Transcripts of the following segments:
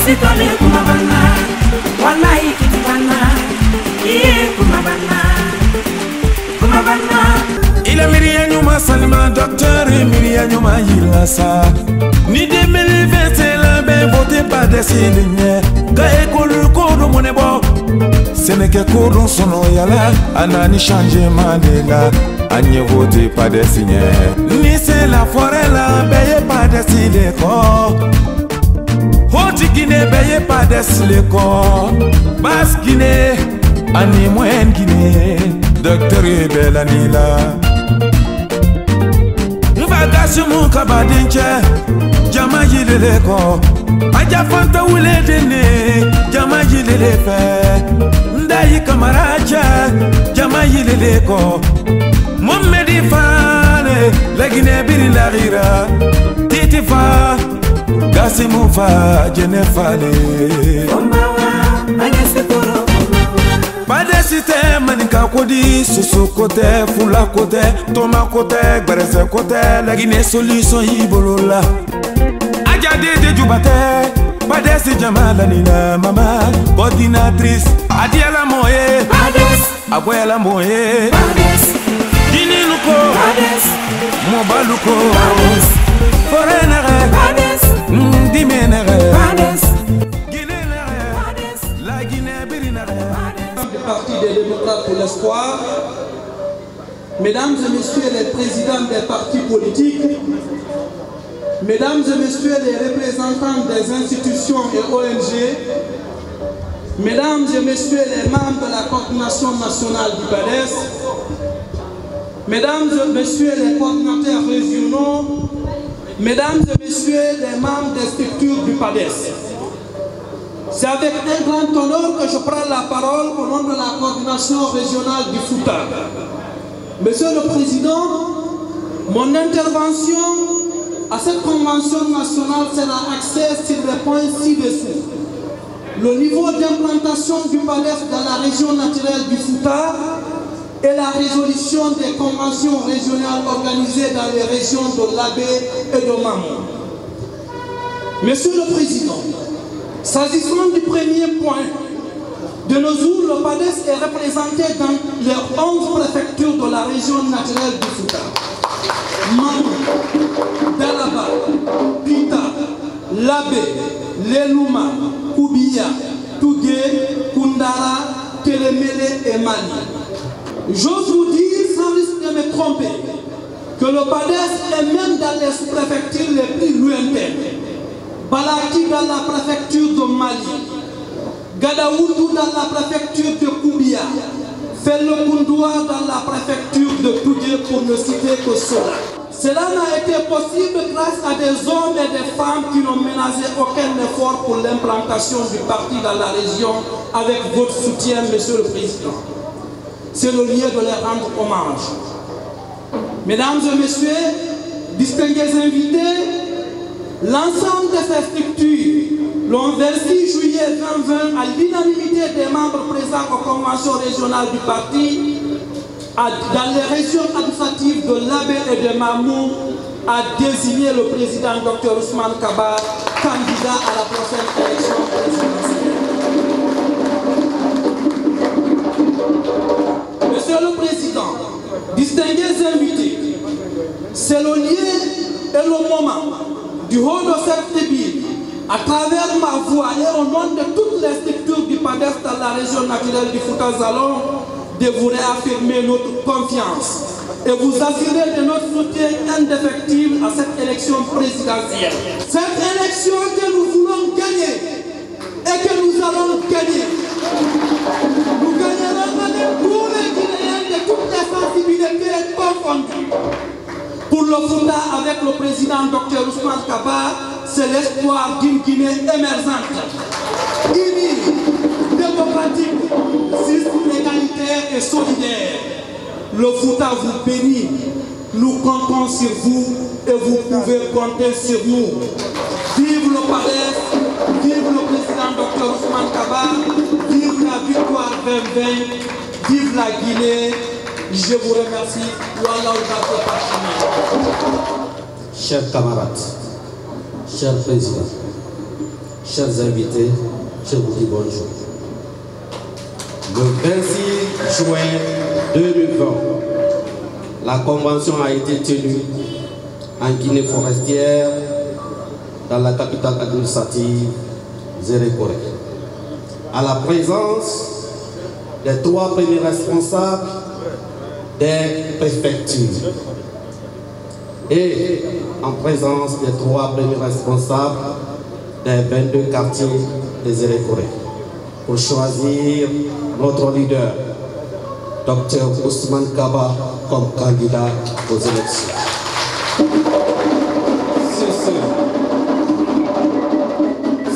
Sikole kumabana, wallahi kitibana, iye kumabana, kumabana. Ila miriya nyuma Salima, docteur miriya nyuma Yilasa. Ni 2020 la ben voté pas des signes. Ga école kodo monebo. Sénégal kodo sono yala, anani changement de la. Anye voté pas des signes. Ni c'est la forêt la, paye pas des signes. Hoti Guinée, paye pas des signes. Basse Guinée, ani moyenne Guinée. Docteur Belanila. Nvagasimu kabadinche, jama yileleko. Aja fanta wule dene, jama yilelefe. Ndayi kamaracha, jama yileleko. Mommedi fane, la Guinée biri la gira. Titi fa, gasimu fa, jene fale. Padesite maninka kodi, susu kote, fula kote, toma kote, gberese kote, la Guinée solution ibolola. Ajade de jubate, padesi jamala nina mama, coordinatrice, adiala moye, abuela moye, Guinée luko, mobaluko, forenere, dimenere, la Guinée birinere. Parti des démocrates pour l'espoir, mesdames et messieurs les présidents des partis politiques, mesdames et messieurs les représentants des institutions et ONG, mesdames et messieurs les membres de la coordination nationale du PADES, mesdames et messieurs les coordinateurs régionaux, mesdames et messieurs les membres des structures du PADES. C'est avec un grand honneur que je prends la parole au nom de la coordination régionale du Fouta. Monsieur le Président, mon intervention à cette convention nationale sera axée sur les points ci-dessous. Le niveau d'implantation du PADES dans la région naturelle du Fouta et la résolution des conventions régionales organisées dans les régions de Labé et de Mamou. Monsieur le Président, s'agissant du premier point, de nos jours, le PADES est représenté dans les 11 préfectures de la région naturelle du Fouta. Mamou, Dalaba, Pita, Labé, Lelouma, Koubia, Tougué, Koundara, Télémélé et Mali. J'ose vous dire, sans risque de me tromper, que le PADES est même dans les sous-préfectures les plus lointaines. Balaki dans la préfecture de Mali, Gadaoudou dans la préfecture de Koubia, Fellokundoua dans la préfecture de Tougué, pour ne citer que cela. Cela n'a été possible grâce à des hommes et des femmes qui n'ont ménagé aucun effort pour l'implantation du parti dans la région avec votre soutien, Monsieur le Président. C'est le lieu de leur rendre hommage. Mesdames et Messieurs, distingués invités, l'ensemble de ces structures, le 26 juillet 2020, à l'unanimité des membres présents aux conventions régionales du parti, dans les régions administratives de Labé et de Mamou, a désigné le président Dr Ousmane Kaba candidat à la prochaine élection présidentielle. Monsieur le Président, distingués invités, c'est le lieu et le moment du haut de cette tribune, à travers ma voix et au nom de toutes les structures du PADES dans la région naturelle du Fouta Salon, de vous réaffirmer notre confiance et vous assurer de notre soutien indéfectible à cette élection présidentielle. Cette élection que nous voulons gagner et que nous allons gagner. Nous gagnerons avec tous les Guinéens de toutes les sensibilités confondues. Pour le Fouta, avec le président Dr Ousmane Kaba, c'est l'espoir d'une Guinée émergente, unie, démocratique, juste, égalitaire et solidaire. Le Fouta vous bénit, nous comptons sur vous et vous pouvez compter sur nous. Vive le PADES, vive le président Dr Ousmane Kaba, vive la victoire 2020, vive la Guinée. Je vous remercie. Chers camarades, chers présidents, chers invités, je vous dis bonjour. Le 26 juin 2020, la convention a été tenue en Guinée forestière, dans la capitale administrative, Zérékoré, à la présence des 3 premiers responsables des préfectures et en présence des 3 premiers responsables des 22 quartiers de Zérékoré pour choisir notre leader, Dr Ousmane Kaba, comme candidat aux élections.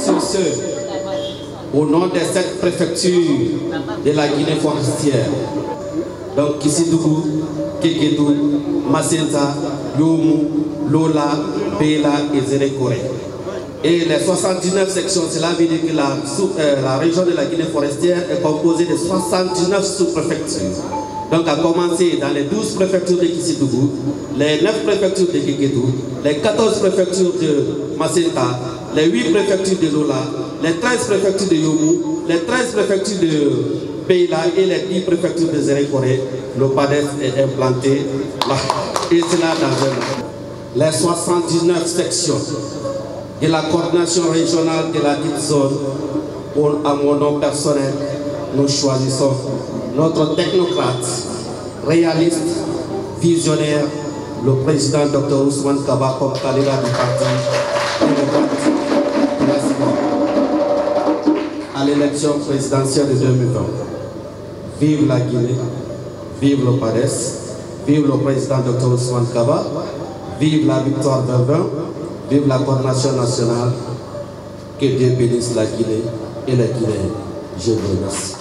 Sur ce, au nom des 7 préfectures de la Guinée forestière, donc Kissidougou, Kékédou, Macenta, Yomu, Lola, Bela et Zérékoré. Et les 79 sections, cela veut dire que la région de la Guinée forestière est composée de 79 sous-préfectures. Donc à commencer dans les 12 préfectures de Kissidougou, les 9 préfectures de Kékédou, les 14 préfectures de Macenta, les 8 préfectures de Lola, les 13 préfectures de Yomu, les 13 préfectures de Bela et les 10 préfectures de Zérékoré. Le PADES est implanté là, et cela dans les 79 sections de la coordination régionale de la dite zone. À mon nom personnel, nous choisissons notre technocrate, réaliste, visionnaire, le président Dr Ousmane Kaba comme candidat du parti à l'élection présidentielle de 2020. Vive la Guinée, vive le PADES, vive le président Dr Ousmane Kaba, vive la victoire 2020, vive la coordination nationale, que Dieu bénisse la Guinée et les Guinéens. Je vous remercie.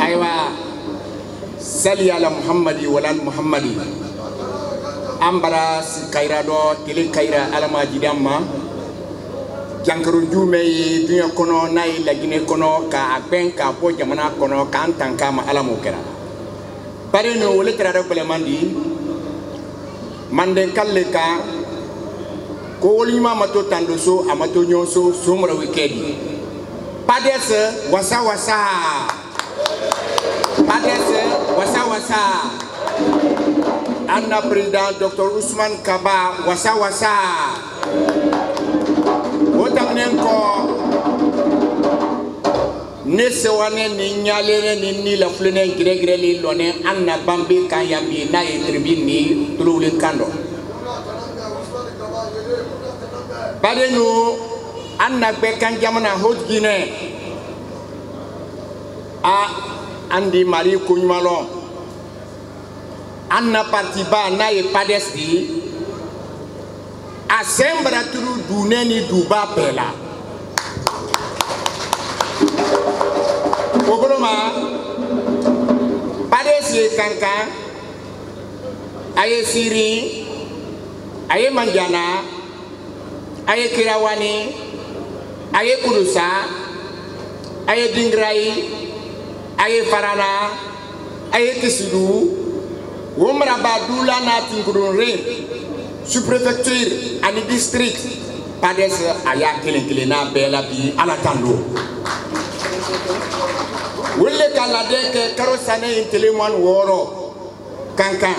Aïwa, Sali ala Muhammadi walal Muhammadi. Ambara si kaira do tele kaira alama jidamma. Jankaru jume dunya kono nay la Guinée kono ka ben ka po jamana kono ka antanka ma alamo kera. Pare no wole kera rek mandi. Manden kalle ka ko wolima mato tandoso amato nyonso somra wikendi. PADES wasa wasa. PADES wasa wasa. Anna président Dr Ousmane Kaba wasa wasa. Otamnenko ne sewane ni nyalere ni la flene gregre li lone anna bambi kan yambi na e tribini tululin kando. Badenu anna bekan jamana hot Guinée a andi mari kunymalon anna parti ba na e PADES di a sembra turu duneni duba pela obroma PADES ye kankan aye siri aye manjana aye kirawani aye kurusa aye dingrai aye farana aye kisidu womra badula na tingurun re sous-préfecture ani district PADES aya kele na bela bi ala tando wole kala de ke karosane intelemwan woro kankan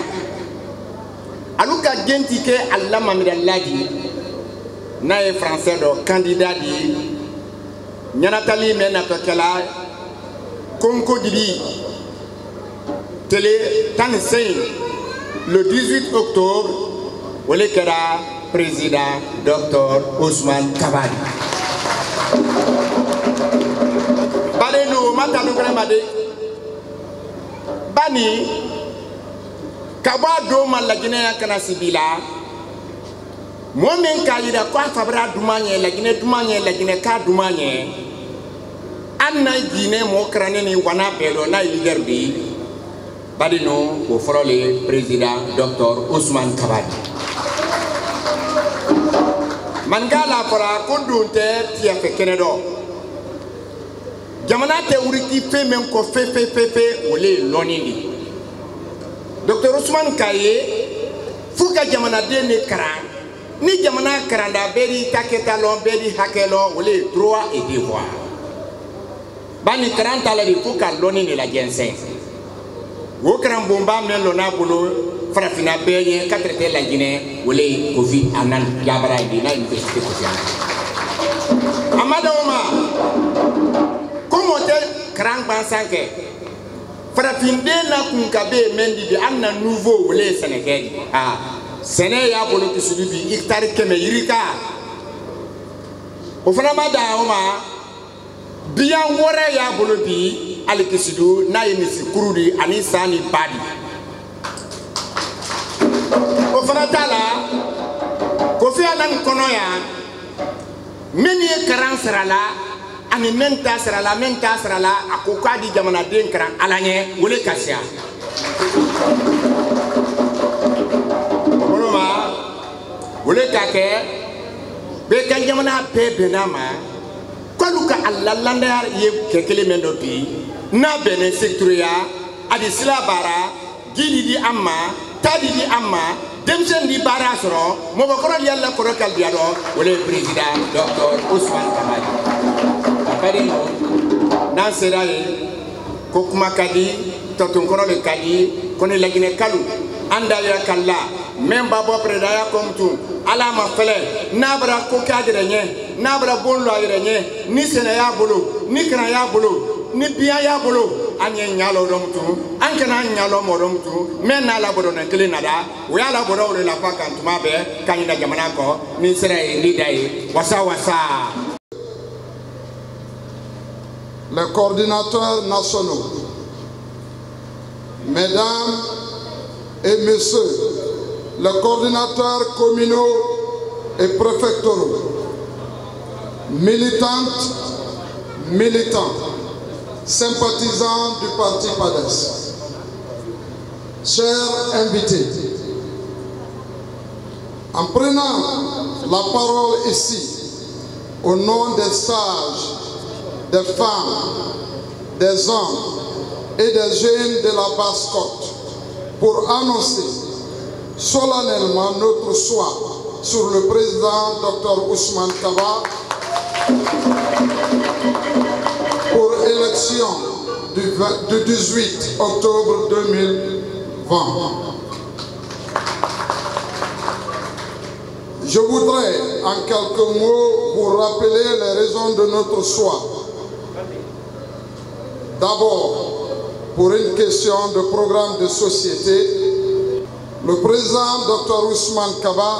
aluka genti ke Allah mamidalladi na e français do candidat di nyanatali mena to kala konko dibi télé Tansei le 18 octobre wole kera président Dr Ousmane Kaba bale no matalu gremade bani Kaba do man la Guinée kana sibila momen kalida ko fabra dumanye la Guinée ka dumanye anna Guinée mo krane ni wana pelo na leader bi badino o frole président Dr Ousmane Kaba mangala para kondunte tia fekenedo jamana te uriti fe men ko fe ole lonini Dr Ousmane Kaye fuka jamana de ne kara ni jamana karanda bedi taketa lon bedi hakelo wole droit et devoir bani karanta la di fuka loni ni la jensen wo karam bomba men lona bolo farafina beye katrete la Guinée wole covid anan jabara di na université ko fiana amada oma como te karang bansanke farafinde na kun kabe mendi di anna nouveau wole Sénégal Séné ya bolo kisudi bi hectare keme yirika o fana ma da oma biya wore ya bolo bi ali kisidu na yinisi kurudi ani sani badi o fana tala ko fi anan kono ya meni karan sarala ani menta sarala akoka di jamana den karan alanye wole kasia wole kake be kan jamana pe benama koluka allalanda ye kekele mendo bi na bene sectoria adi sila bara gili di amma tadi di amma demsen di bara soro mo ba ko yalla ko rokal biado wole president Dr. Ousmane Kamali akari no nan seraye ko kuma kadi totun ko le kadi ko ne lagine kalu anda ya kala memba bo predaya komtu ala ma fele nabra ko kadrenye nabra bonlo ayrenye ni sene ya bolo ni kana ya bolo ni biya ya bolo anye nyalo domtu ankana nyalo modomtu mena la bodo na kele nada o ya la bodo le la fa kantuma be kanyida jamana ko ni sere ni dai wasa wasa. Les coordinateurs nationaux, mesdames et messieurs, les coordinateurs communaux et préfectoraux, militantes, militants, sympathisants du parti PADES, chers invités, en prenant la parole ici, au nom des sages, des femmes, des hommes et des jeunes de la Basse-Côte, pour annoncer solennellement notre choix sur le président Dr. Ousmane Kaba pour élection du 18 octobre 2020. Je voudrais en quelques mots vous rappeler les raisons de notre choix. D'abord, pour une question de programme de société, le président Dr. Ousmane Kaba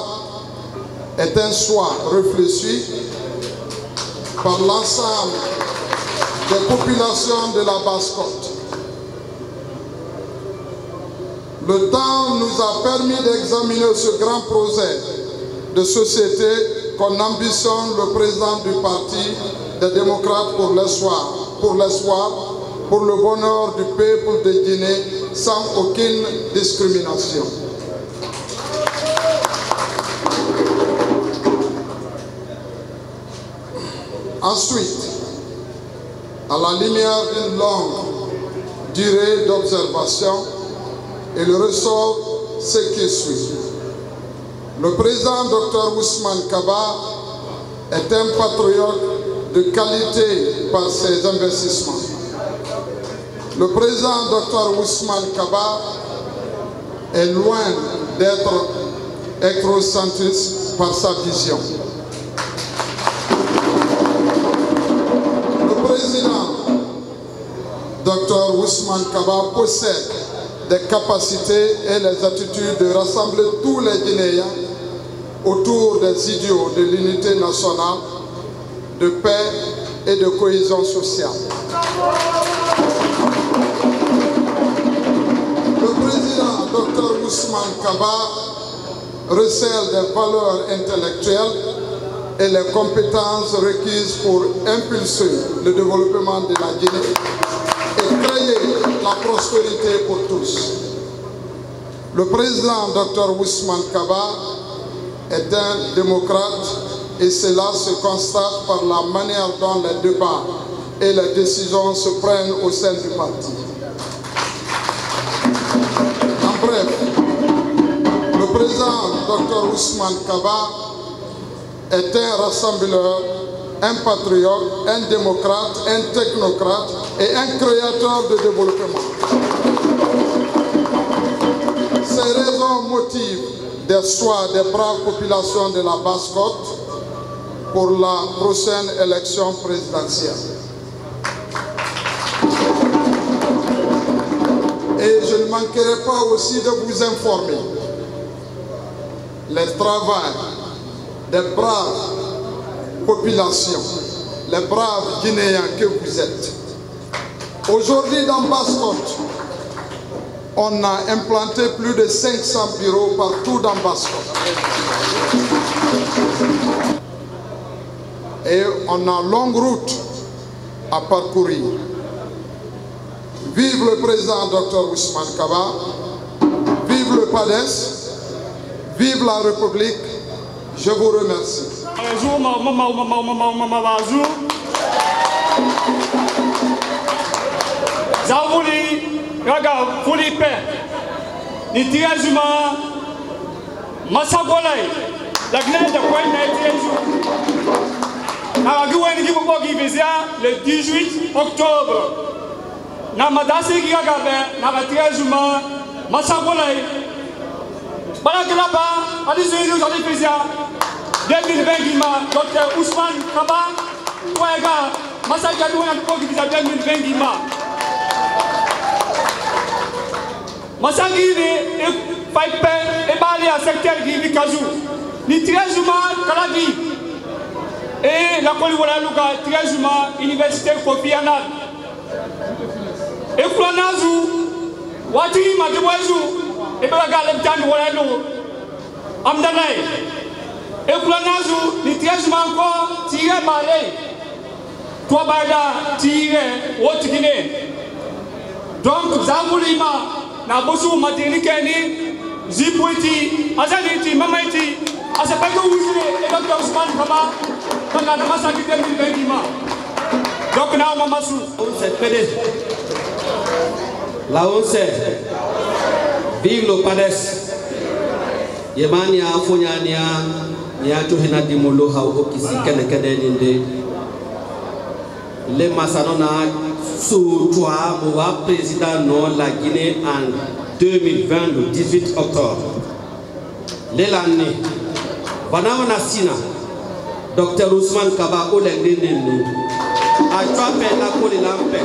est un choix réfléchi par l'ensemble des populations de la Basse-Côte. Le temps nous a permis d'examiner ce grand projet de société qu'on ambitionne le président du parti des démocrates pour l'espoir, pour le bonheur du peuple de Guinée sans aucune discrimination. Ensuite, à la lumière d'une longue durée d'observation, il ressort ce qui suit. Le président Dr. Ousmane Kaba est un patriote de qualité par ses investissements. Le président Dr. Ousmane Kaba est loin d'être égocentrique par sa vision. Le président Dr. Ousmane Kaba possède des capacités et les attitudes de rassembler tous les Guinéens autour des idéaux de l'unité nationale, de paix et de cohésion sociale. Le président Dr. Ousmane Kaba recèle des valeurs intellectuelles et les compétences requises pour impulser le développement de la Guinée et créer la prospérité pour tous. Le président Dr. Ousmane Kaba est un démocrate et cela se constate par la manière dont les débats et les décisions se prennent au sein du parti. En bref, le président Dr. Ousmane Kaba est un rassembleur, un patriote, un démocrate, un technocrate et un créateur de développement. Ces raisons motivent des choix des braves populations de la Basse-Côte pour la prochaine élection présidentielle. Et je ne manquerai pas aussi de vous informer le travail des braves populations, les braves Guinéens que vous êtes. Aujourd'hui dans Basse-Côte, on a implanté plus de 500 bureaux partout dans Basse-Côte. Et on a longue route à parcourir. Vive le président Dr Ousmane Kaba, vive le PADES, vive la République, je vous remercie. Le 18 octobre, Namadasi Gagabe, Namatréjuma, Massabolay, Balakalaba, Adisou Jali Pésia, 2020 Guima, Dr Ousmane Kaba, Ouaga, Massagadou et Pogisa 2020 Guima. Massagiri et Paipe et Bali à secteur Gibi Kazou, Nitréjuma Kaladi. Et la Poliwala Luka, Triajuma, Université Kofi Annan. Et Kulanazu, Wati Matiwazu, et Balagal Tan Walano, Amdanay. Et Kulanazu, ni Triajuma encore, tiré Malay. Toi Bada, tiré, Wotikine. Donc, Zamboulima, Nabosu Matinikeni, Zipouiti, Azaniti, Mamaiti, Asapego Wizine, et Dr Ousmane Kaba. Donc, la once, vive le PADES. Yemania Fonyania, Niato Henadi Molo, Haokisi, Kenekede, les Massanona, sous toi, Moua, président non la Guinée en 2020, le 18 octobre. L'année, Banana Sina. Dr Ousmane Kaba Olendene a tué la Colilampe.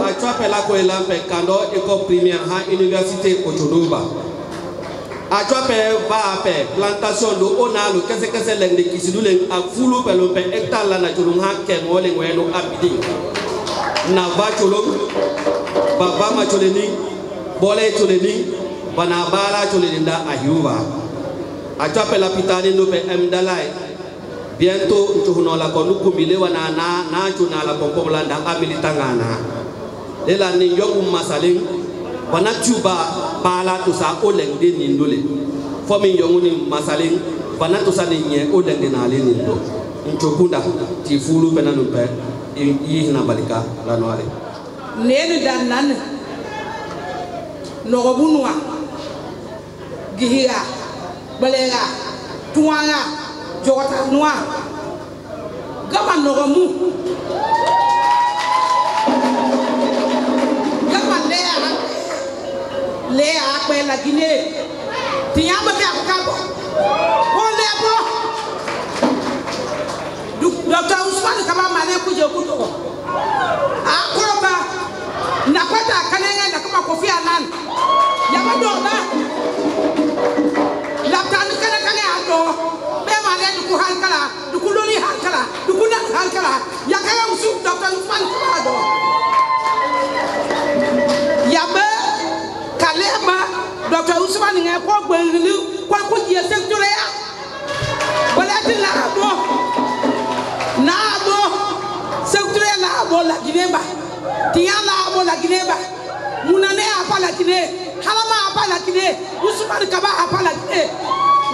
A tué la Colilampe, Kando, école primaire à l'université Kochonoba. A tué plantation de Ona, le Kese Lende qui se doule à Foulou Pelompe, hectare la Naturunha, Kemole, Weno, Abidi. Nava Cholom, Baba Macholeni, Bole Choleni, Banabala Cholinda Ayuva. A tu appelles la pitane no pe mdalai. Bientôt nous la konu kumile wana na chuna la pompoblanda amilitangana. De la ninyo masaling wana tuba pala to sa oleng de nindole. Fomi yonguni masaling wana to sa ninye oleng de na le nindo. Nchokunda ti fulu pena no pe yi na balika la noire. Nenu dan nan no robunwa gihira Balega, Tuanga, Jota Noir, Gaman Noramu, Gaman Léa, après la Guinée, Tiamba Cabo, on les Dr Ousmane Kaba Mané Kujo Kuto, Akoroba, Napata Kananga, Nakama Kofi Annan, Yamadona. La tani kana kana ado be male du hankala du kuloni hankala du kunan hankala yakaya usu Dr Ousmane Kaba ado yabe kalema Dr Ousmane nge ko gbelu ko ji secteur ya wala ti la ado secteur la abo la Guinée ba tiya la abo la Guinée ba munane apa la Guinée halama apa la Guinée Ousmane Kaba apa la Guinée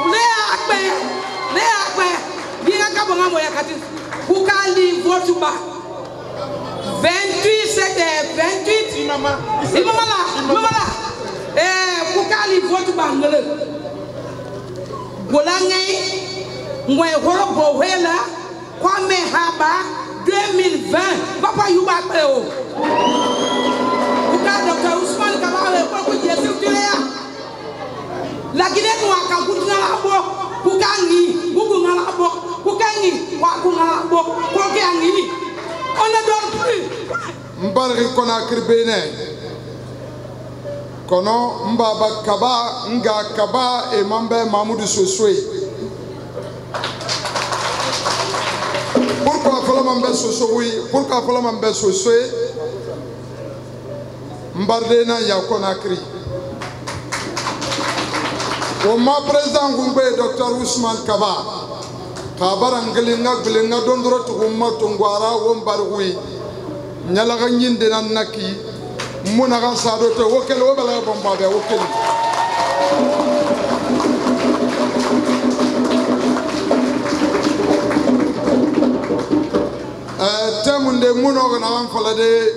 le akbe bien Kaba ngamo yakati kukali vote ba 28 c'était 28 mama kukali vote ba ngale Bolangay, Ngwe Horobo Wela, Kwame Haba, 2020, Papa Yuba Peo. Dr. Ousmane Kaba, pourquoi il y a la Guinée noire, quand vous n'avez Kukangi, Bukungalabo, Kukangi, Wakungalabo, Kokangi. On ne dort plus. Mbari Conakry Bénin. Kono Mbaba Kaba, Nga Kaba et Mambe Mahmoud Sosoué. Pourquoi fallait Mambe Sosoué? Pourquoi fallait Mambe Sosoué? Mbardena ya Conakry. Au ma président Goumbé, Dr. Ousmane Kaba. Kabara Ngelinga, Glinga, Dondro, Touma, Tongwara, Wombarui. Nyalaga Nyinde Naki. Munaga Sadote, Wokel, Wobala Bombabe, Wokel. Temunde Munogan Falade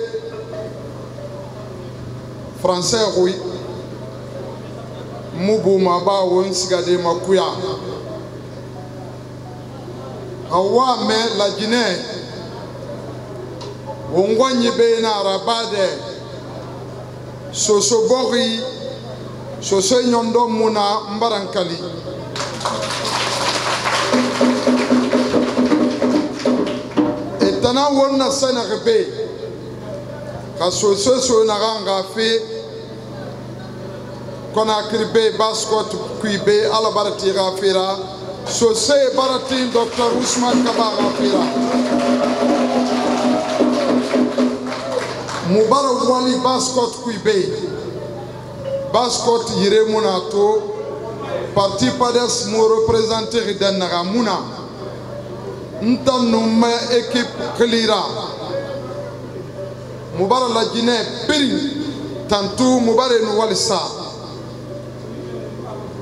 Français, oui. Mubu Maba, Wonsigade Makuya. Awa me la Guinée. Wongwanyi Bena Rabade. Soso Bori. Soso Nyondo Muna Mbarankali. Etana Wonna Sena Rebe. Kasoso Sonaranga Fe. Conakry Bay, Baskot, Kuibe, Alabarati Rafira, Sosé Baratin, Dr. Ousmane Kaba Rafira. Mubarak Wali, Baskot, Kuibe, Baskot, Yiremunato, Parti Pades, mou représenté Ridenara, Mouna, Ntam Noumé, équipe Kelira, Mubarak la Guinée, Piri, Tantou, Mubarak Noualissa.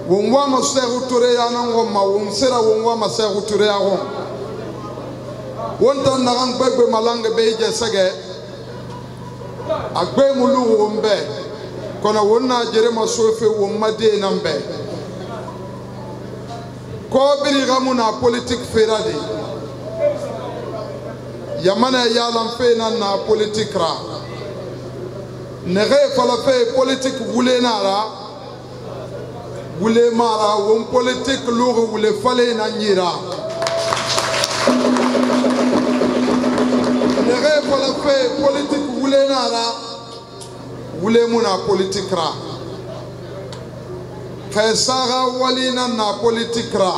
Wongwa Maseru Tourea Nangoma, Wonsera Wongwa Maseru Tourea Home. Wonton Narang Bebe Malanga Beja Sage Agbe Mulu Wombe, Kona Wona Jerema Sofe Womade Nambe. Kobiri Ramuna politique Ferradi Yamana Yalam Fena na politique Ra Nere Falafe politique Wulenara. Voulez mara ou politique lourd ou les fallait n'ira. Ne rêve pas la paix politique voulez nara. Voulez mouna politique ra. Kaisara walina na politique ra.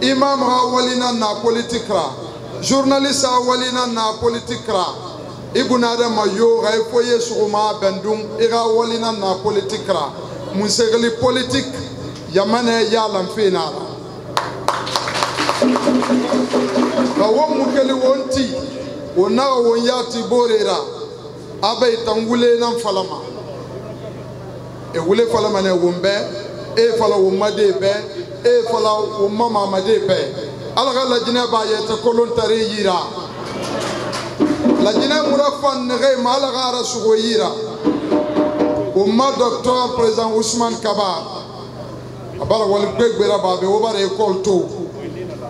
Imam ra walina na politique ra. Journaliste walina na politique ra. Ibunada mayo raifoye suruma bendung ira walina na politique ra. Moussegli politique, Yamane Yalam Fena. Kawam Mukeli Wonti, Ona Wonyati Borera, Abe Tangule Nam Falama. E Wule Falamane Wumbe, E Fala Wumadebe, E Fala Wumama Madebe. Alaga la Gineba yet a colontary yira. La Gine Murafan Nere Malagara Sugoyira. Oma docteur président Ousmane Kaba abara wal begbera babe obara école to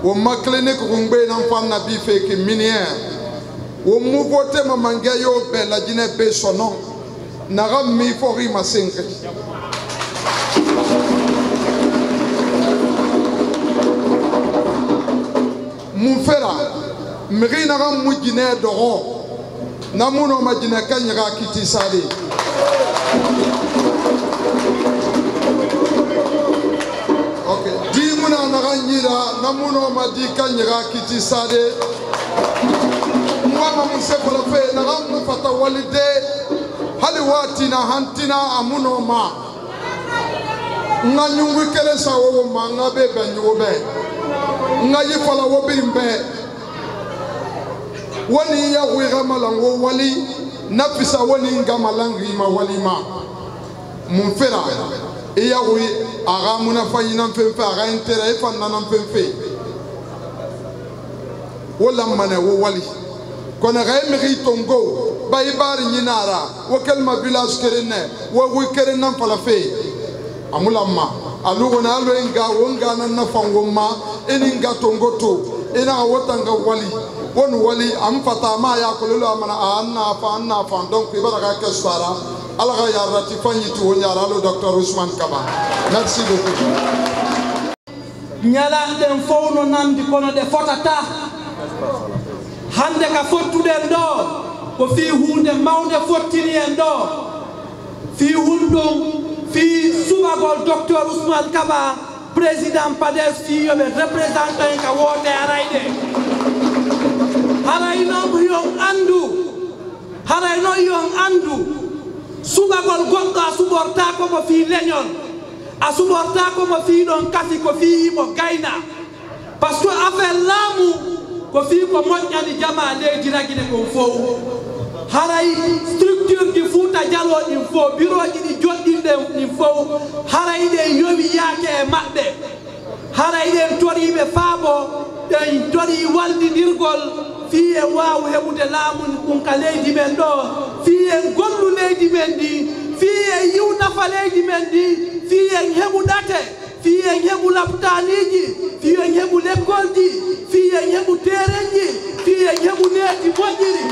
oma clinique ngbe na fan na bi feke minière o mu vote mamanga yo be la Guinée be sono na ram mi fori masenke mu fera mri na ram mu Guinée doro na mu no ma Guinée kanyira kiti sale. Okay. Dimuna Naranyira, Namuno Madi Kanyira Kiti Sade. Mwama Musefa, Naram Fata Walide, Haliwati na Hantina Amuno Ma. Nanyungu Kelesa Woma, Nabe Benyobe. Nayifala Wobimbe. Wani ya Wiramalango Wali, Napisa Wani Ngamalangi Ma Walima. Mumfera. Iya oui, ara muna fayina mfemfe, ara intérêt fanana mfemfe. Wala mane wo wali. Kona gaimri tongo, ba ibari nyinara, wakelma village kerene, wa wi kerena falafe. Amula ma. alugona alwenga wonga na fangoma eninga tongoto ina wotanga wali am fatama ya kololo amana anna fa donc ibara ka sara alaga ya ratifanyi tu wonyara le docteur Ousmane Kaba. Merci beaucoup. Nyala den fowno namdi kono de fotata hande ka fottude ndo ko fi hunde mawde fottiri en do fi hundum fi subagol docteur Ousmane Kaba président PADES fi yobe représentant ka wote arayde harayno yon andu subagol goɗɗo a suɓorta komo fi leñol a suɓorta komo fi ɗon kasi ko fi mo gayna par ce que affaire laamu ko fi ko moƴƴani jama leydi ragine kon fof haray structure ɗi Fouta Djalo ɗin fof bureau ji ɗi joɗɗinɗe ɗin fof haray ɗe yowi yaake e maɓɓe haray ɗen toriɓe faabo ɗen tori wallidirgol fi en wawu heɓude laamu ɗum ka leydi men ɗo fi en gollu leydi men ndi fi en yiwnafa leydi men ndi fi en heɓu ɗate fi en heɓu laptaniji fi en heɓu lekkolji fi en heɓu terenji fi en heɓu neeti moƴƴiri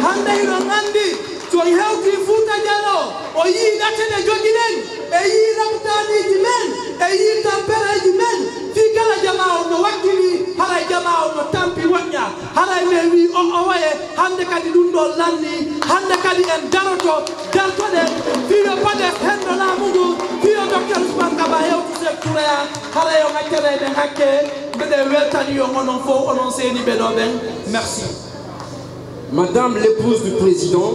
hande iɗon andi so hewti Fouta Djalo o yii ɗate ɗe jogiɗen e yii laptaniji men e yii tampereji men fi kala jama on no wakkili haray jama on no tampi woƴƴa haray men wi o waye hande kadi ɗum ɗo lanni hande kadi en dartoɗen fiyo PADES henno laamu ndu fiyo docteur Ousmane Kaba hewtu Sékou Touré haray o ŋaccareɗen hakke mbeɗen weltani yo onon fof onon seeni ɓeɗo ɓen. Merci. Madame l'épouse du président,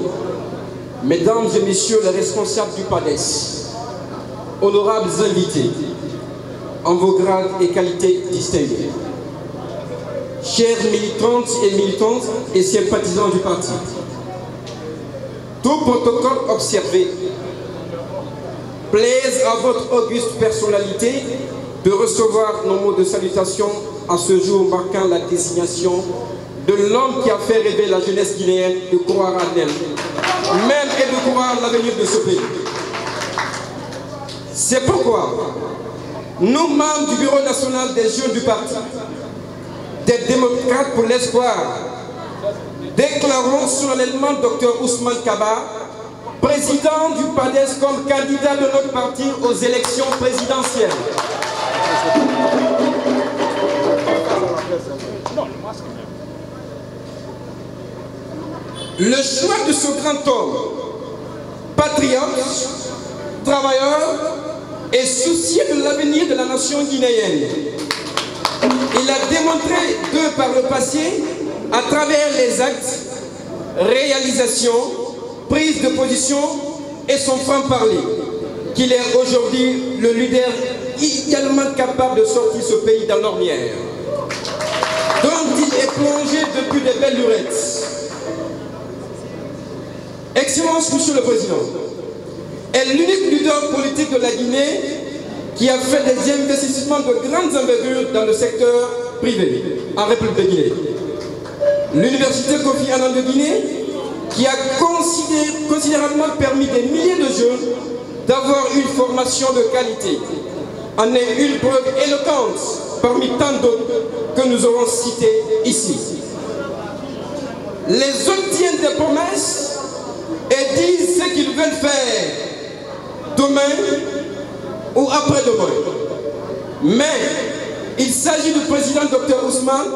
mesdames et messieurs les responsables du PADES, honorables invités, en vos grades et qualités distinguées, chères militantes et sympathisants du parti, tout protocole observé plaise à votre auguste personnalité de recevoir nos mots de salutation à ce jour marquant la désignation de l'homme qui a fait rêver la jeunesse guinéenne de croire à elle, même et de croire l'avenir de ce pays. C'est pourquoi nous, membres du Bureau national des jeunes du parti, des démocrates pour l'espoir, déclarons solennellement Dr Ousmane Kaba, président du PADES, comme candidat de notre parti aux élections présidentielles. Le choix de ce grand homme, patriote, travailleur et soucieux de l'avenir de la nation guinéenne, il a démontré par le passé, à travers les actes, réalisations, prises de position et son franc-parler, qu'il est aujourd'hui le leader idéalement capable de sortir ce pays dans l'ornière, dont il est plongé depuis de belles lurettes. Excellence, Monsieur le Président, est l'unique leader politique de la Guinée qui a fait des investissements de grandes envergures dans le secteur privé en République de Guinée. L'Université Kofi Annan de Guinée, qui a considérablement permis des milliers de jeunes d'avoir une formation de qualité, en est une preuve éloquente parmi tant d'autres que nous aurons citées ici. Les autres tiennent des promesses et disent ce qu'ils veulent faire demain ou après-demain. Mais il s'agit du président Dr Ousmane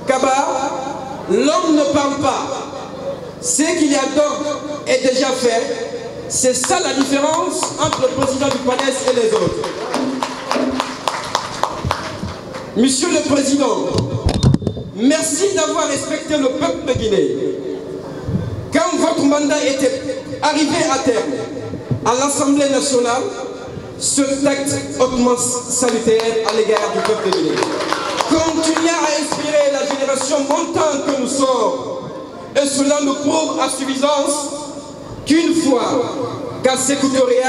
Kaba. L'homme ne parle pas. Ce qu'il y a d'ordre est déjà fait. C'est ça la différence entre le président du PADES et les autres. Monsieur le Président, merci d'avoir respecté le peuple de Guinée. Quand votre mandat était arrivé à terme à l'Assemblée nationale, ce acte hautement salutaire à l'égard du peuple de Guinée continue à inspirer la génération montante que nous sommes. Et cela nous prouve à suffisance qu'une fois qu'à Sékou Touré,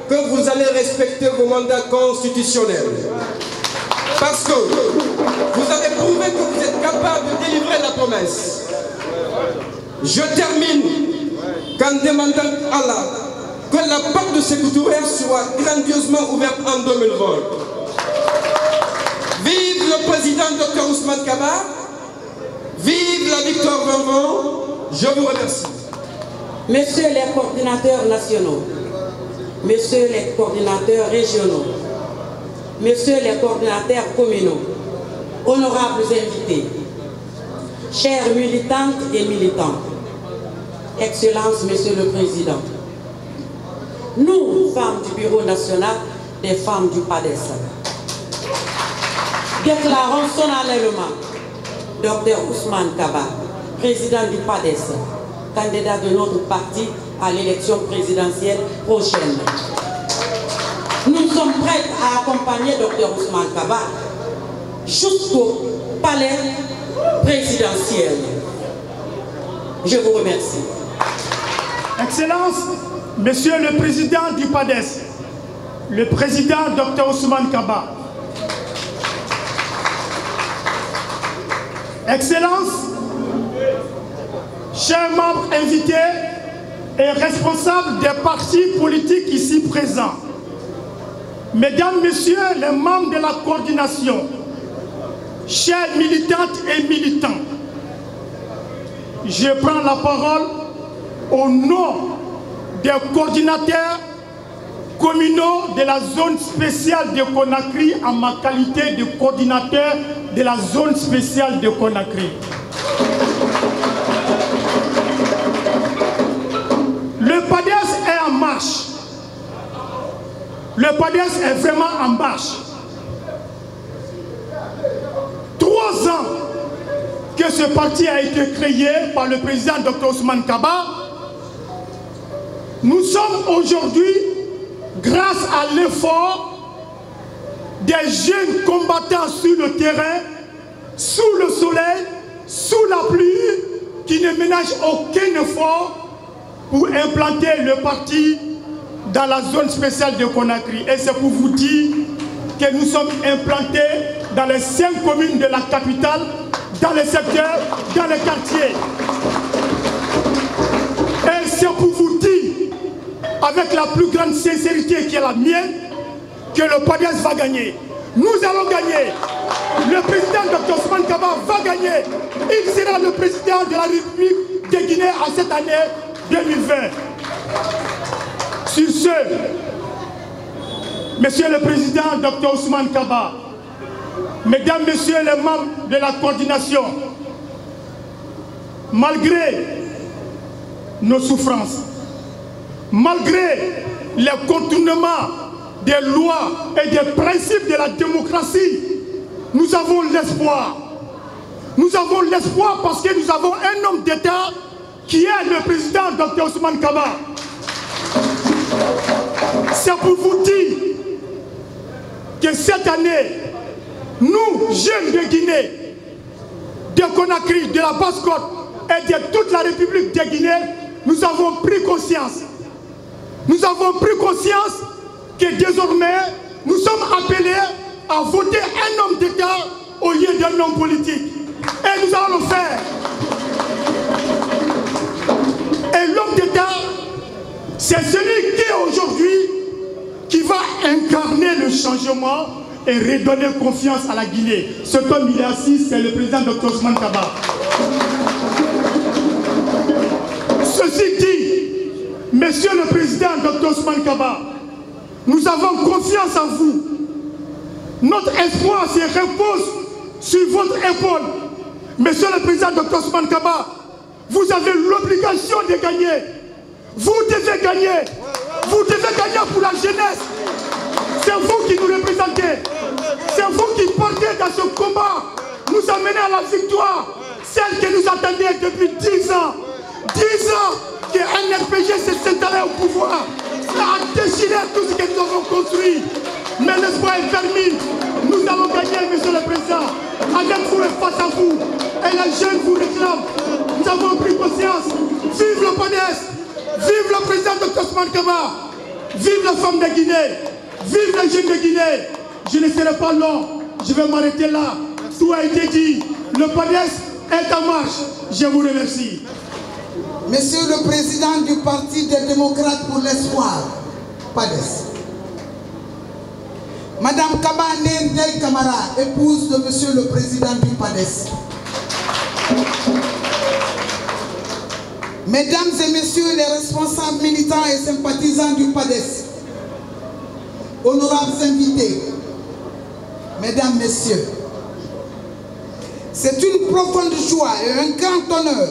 que vous allez respecter vos mandats constitutionnels. Parce que vous avez prouvé que vous êtes capable de délivrer la promesse. Je termine qu'en demandant Allah que la porte de Sékou-Touré soit grandiosement ouverte en 2020. Vive le président Dr Ousmane Kaba, vive la victoire 2020, je vous remercie. Messieurs les coordinateurs nationaux, messieurs les coordinateurs régionaux, messieurs les coordinateurs communaux, honorables invités, chères militantes et militants, Excellences, Monsieur le Président, nous, femmes du Bureau national des femmes du PADES, déclarons solennellement Dr Ousmane Kaba, président du PADES, candidat de notre parti à l'élection présidentielle prochaine. Nous sommes prêts à accompagner Dr Ousmane Kaba jusqu'au palais présidentiel. Je vous remercie. Excellence, Monsieur le Président du PADES, le Président Dr Ousmane Kaba. Excellence, chers membres invités et responsables des partis politiques ici présents, Mesdames, Messieurs les membres de la coordination, chers militantes et militants, je prends la parole au nom des coordinateurs communaux de la zone spéciale de Conakry en ma qualité de coordinateur de la zone spéciale de Conakry. Le PADES est en marche. Le PADES est vraiment en marche. 3 ans que ce parti a été créé par le président Dr Ousmane Kaba, nous sommes aujourd'hui, grâce à l'effort des jeunes combattants sur le terrain, sous le soleil, sous la pluie, qui ne ménagent aucun effort pour implanter le parti dans la zone spéciale de Conakry. Et c'est pour vous dire que nous sommes implantés dans les 5 communes de la capitale, dans les secteurs, dans les quartiers. Et c'est pour vous dire, avec la plus grande sincérité qui est la mienne, que le PADES va gagner. Nous allons gagner. Le président Dr Ousmane Kaba va gagner. Il sera le président de la République de Guinée à cette année 2020. Sur ce, Monsieur le Président Dr Ousmane Kaba, Mesdames, Messieurs les membres de la coordination, malgré nos souffrances, malgré les contournements des lois et des principes de la démocratie, nous avons l'espoir. Nous avons l'espoir parce que nous avons un homme d'État qui est le président Dr Ousmane Kaba. C'est pour vous dire que cette année, nous, jeunes de Guinée, de Conakry, de la Basse-Côte et de toute la République de Guinée, nous avons pris conscience. Nous avons pris conscience que désormais, nous sommes appelés à voter un homme d'État au lieu d'un homme politique. Et nous allons le faire. Et l'homme d'État, c'est celui qui aujourd'hui qui va incarner le changement et redonner confiance à la Guinée. Cet homme, il est assis, c'est le président Dr Ousmane Kaba. Ceci dit, Monsieur le Président Dr Ousmane Kaba, nous avons confiance en vous. Notre espoir se repose sur votre épaule. Monsieur le Président Dr Ousmane Kaba, vous avez l'obligation de gagner. Vous devez gagner. Vous devez gagner pour la jeunesse. C'est vous qui nous représentez. C'est vous qui portez dans ce combat. Nous amener à la victoire. Celle que nous attendions depuis 10 ans. 10 ans qu'un RPG s'est installé au pouvoir. Ça a déchiré tout ce que nous avons construit. Mais l'espoir est permis. Nous allons gagner, Monsieur le Président. Avec vous et face à vous. Et les jeunes vous réclament. Nous avons pris conscience. Vive le PADES. Vive le président Dr Ousmane Kaba. Vive la femme de Guinée. Vive les jeunes de Guinée. Je ne serai pas long. Je vais m'arrêter là. Tout a été dit. Le PADES est en marche. Je vous remercie. Monsieur le Président du Parti des démocrates pour l'espoir, PADES. Madame Kaba Ndeye Camara, épouse de Monsieur le Président du PADES. Mesdames et Messieurs les responsables militants et sympathisants du PADES, honorables invités, Mesdames, Messieurs, c'est une profonde joie et un grand honneur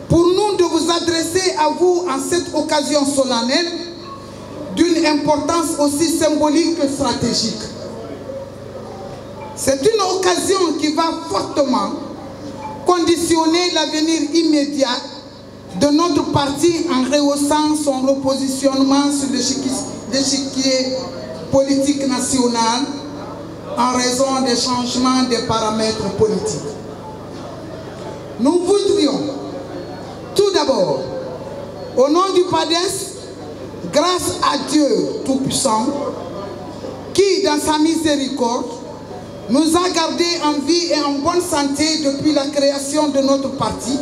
pour nous de vous adresser à vous en cette occasion solennelle d'une importance aussi symbolique que stratégique. C'est une occasion qui va fortement conditionner l'avenir immédiat de notre parti en rehaussant son repositionnement sur l'échiquier politique national en raison des changements des paramètres politiques. Nous voudrions tout d'abord, au nom du PADES, grâce à Dieu Tout-Puissant, qui, dans sa miséricorde, nous a gardés en vie et en bonne santé depuis la création de notre parti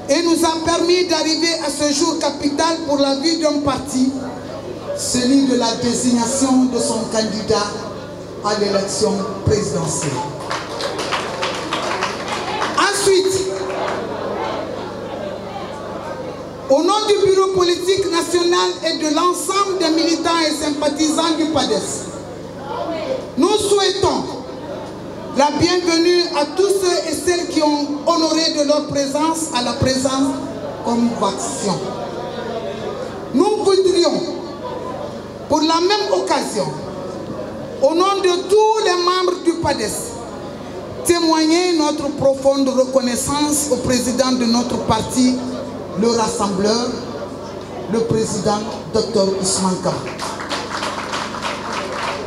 et nous a permis d'arriver à ce jour capital pour la vie d'un parti, celui de la désignation de son candidat à l'élection présidentielle. Ensuite, au nom du bureau politique national et de l'ensemble des militants et sympathisants du PADES, nous souhaitons la bienvenue à tous ceux et celles qui ont honoré de leur présence à la présente convocation. Nous voudrions, pour la même occasion, au nom de tous les membres du PADES, témoigner notre profonde reconnaissance au président de notre parti, le rassembleur, le président Dr Ousmane Kaba,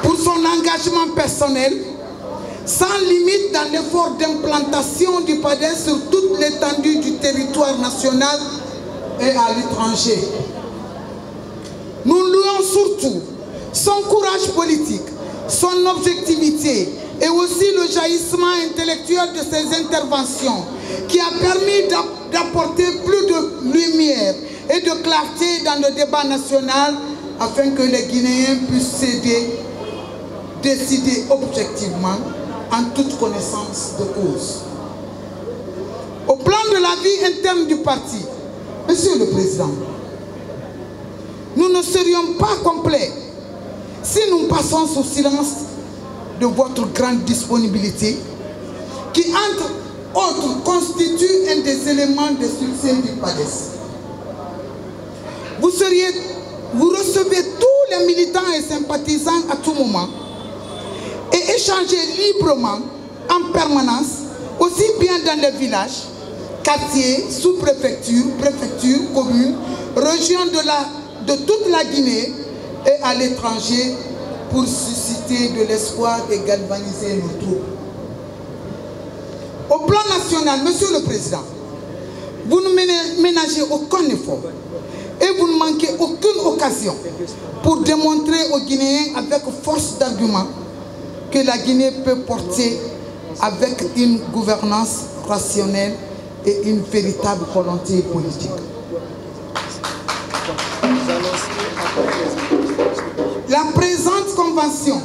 pour son engagement personnel, sans limite dans l'effort d'implantation du PADES sur toute l'étendue du territoire national et à l'étranger. Nous louons surtout son courage politique, son objectivité et aussi le jaillissement intellectuel de ses interventions qui a permis d'apporter plus de lumière et de clarté dans le débat national afin que les Guinéens puissent décider objectivement en toute connaissance de cause. Au plan de la vie interne du parti, Monsieur le Président, nous ne serions pas complets si nous passons sous silence de votre grande disponibilité qui, entre autres, constitue un des éléments de succès du PADES. Vous recevez tous les militants et sympathisants à tout moment et échangez librement en permanence, aussi bien dans les villages, quartiers, sous-préfectures, préfectures, communes, régions de toute la Guinée et à l'étranger pour susciter de l'espoir et galvaniser nos troupes. Au plan national, Monsieur le Président, vous ne ménagez aucun effort et vous ne manquez aucune occasion pour démontrer aux Guinéens avec force d'argument que la Guinée peut porter avec une gouvernance rationnelle et une véritable volonté politique. La présente convention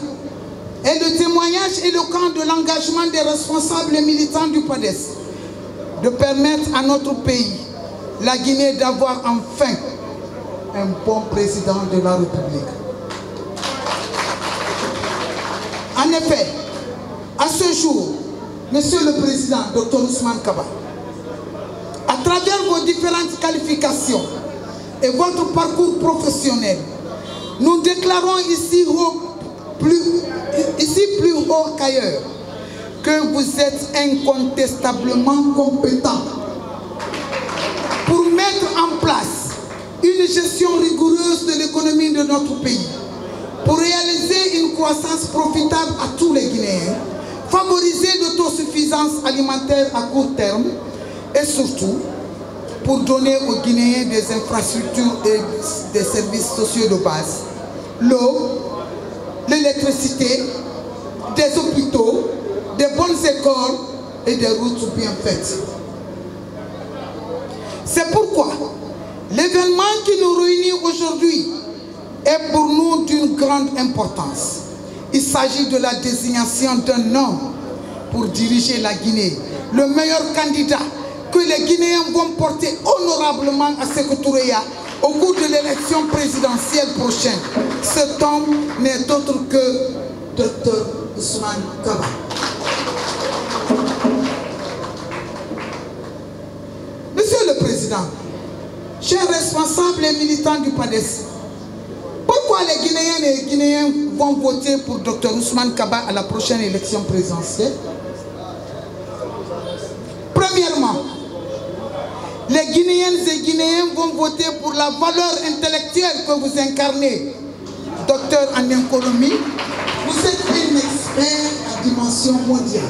est le témoignage éloquent de l'engagement des responsables et militants du PADES de permettre à notre pays, la Guinée, d'avoir enfin un bon président de la République. En effet, à ce jour, Monsieur le Président, Dr Ousmane Kaba, à travers vos différentes qualifications et votre parcours professionnel, nous déclarons ici plus haut qu'ailleurs que vous êtes incontestablement compétent pour mettre en place une gestion rigoureuse de l'économie de notre pays, pour réaliser une croissance profitable à tous les Guinéens, favoriser l'autosuffisance alimentaire à court terme et surtout pour donner aux Guinéens des infrastructures et des services sociaux de base, l'eau, l'électricité, des hôpitaux, des bonnes écoles et des routes bien faites. C'est pourquoi l'événement qui nous réunit aujourd'hui est pour nous d'une grande importance. Il s'agit de la désignation d'un homme pour diriger la Guinée, le meilleur candidat que les Guinéens vont porter honorablement à Sékou Touréa au cours de l'élection présidentielle prochaine. Cet homme n'est autre que Dr Ousmane Kaba. Monsieur le Président, chers responsables et militants du PADES, pourquoi les Guinéennes et les Guinéens vont voter pour Dr Ousmane Kaba à la prochaine élection présidentielle? Premièrement, les Guinéennes et Guinéens vont voter pour la valeur intellectuelle que vous incarnez. Docteur Anenkolomi, vous êtes un expert à dimension mondiale.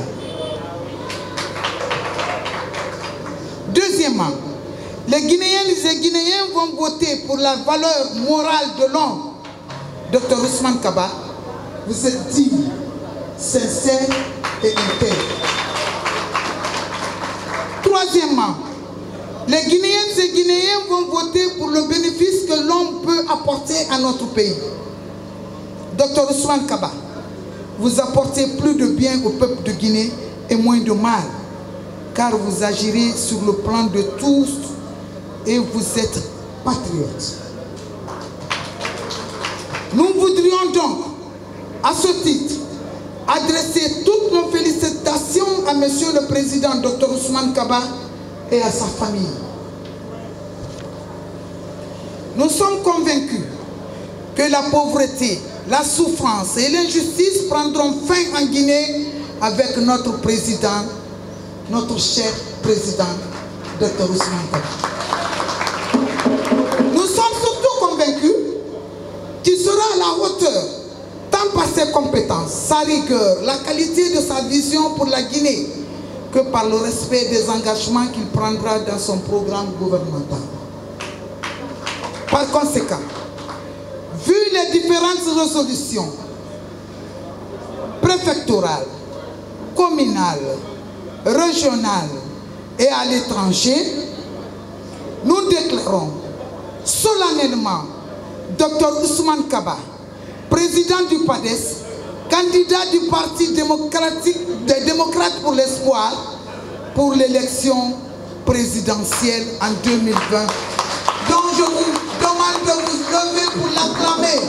Deuxièmement, les Guinéennes et Guinéens vont voter pour la valeur morale de l'homme. Docteur Ousmane Kaba, vous êtes digne, sincère et intègre. Troisièmement, les Guinéennes et Guinéens vont voter pour le bénéfice que l'homme peut apporter à notre pays. Docteur Ousmane Kaba, vous apportez plus de bien au peuple de Guinée et moins de mal, car vous agirez sur le plan de tous et vous êtes patriote. Nous voudrions donc, à ce titre, adresser toutes nos félicitations à Monsieur le Président Dr Ousmane Kaba et à sa famille. Nous sommes convaincus que la pauvreté, la souffrance et l'injustice prendront fin en Guinée avec notre président, notre cher président Dr Ousmane Kaba. Nous sommes surtout convaincus qu'il sera à la hauteur tant par ses compétences, sa rigueur, la qualité de sa vision pour la Guinée, que par le respect des engagements qu'il prendra dans son programme gouvernemental. Par conséquent, vu les différentes résolutions préfectorales, communales, régionales et à l'étranger, nous déclarons solennellement Dr Ousmane Kaba, président du PADES, candidat du Parti démocratique des démocrates pour l'espoir pour l'élection présidentielle en 2020, dont je vous demande de vous lever pour l'acclamer.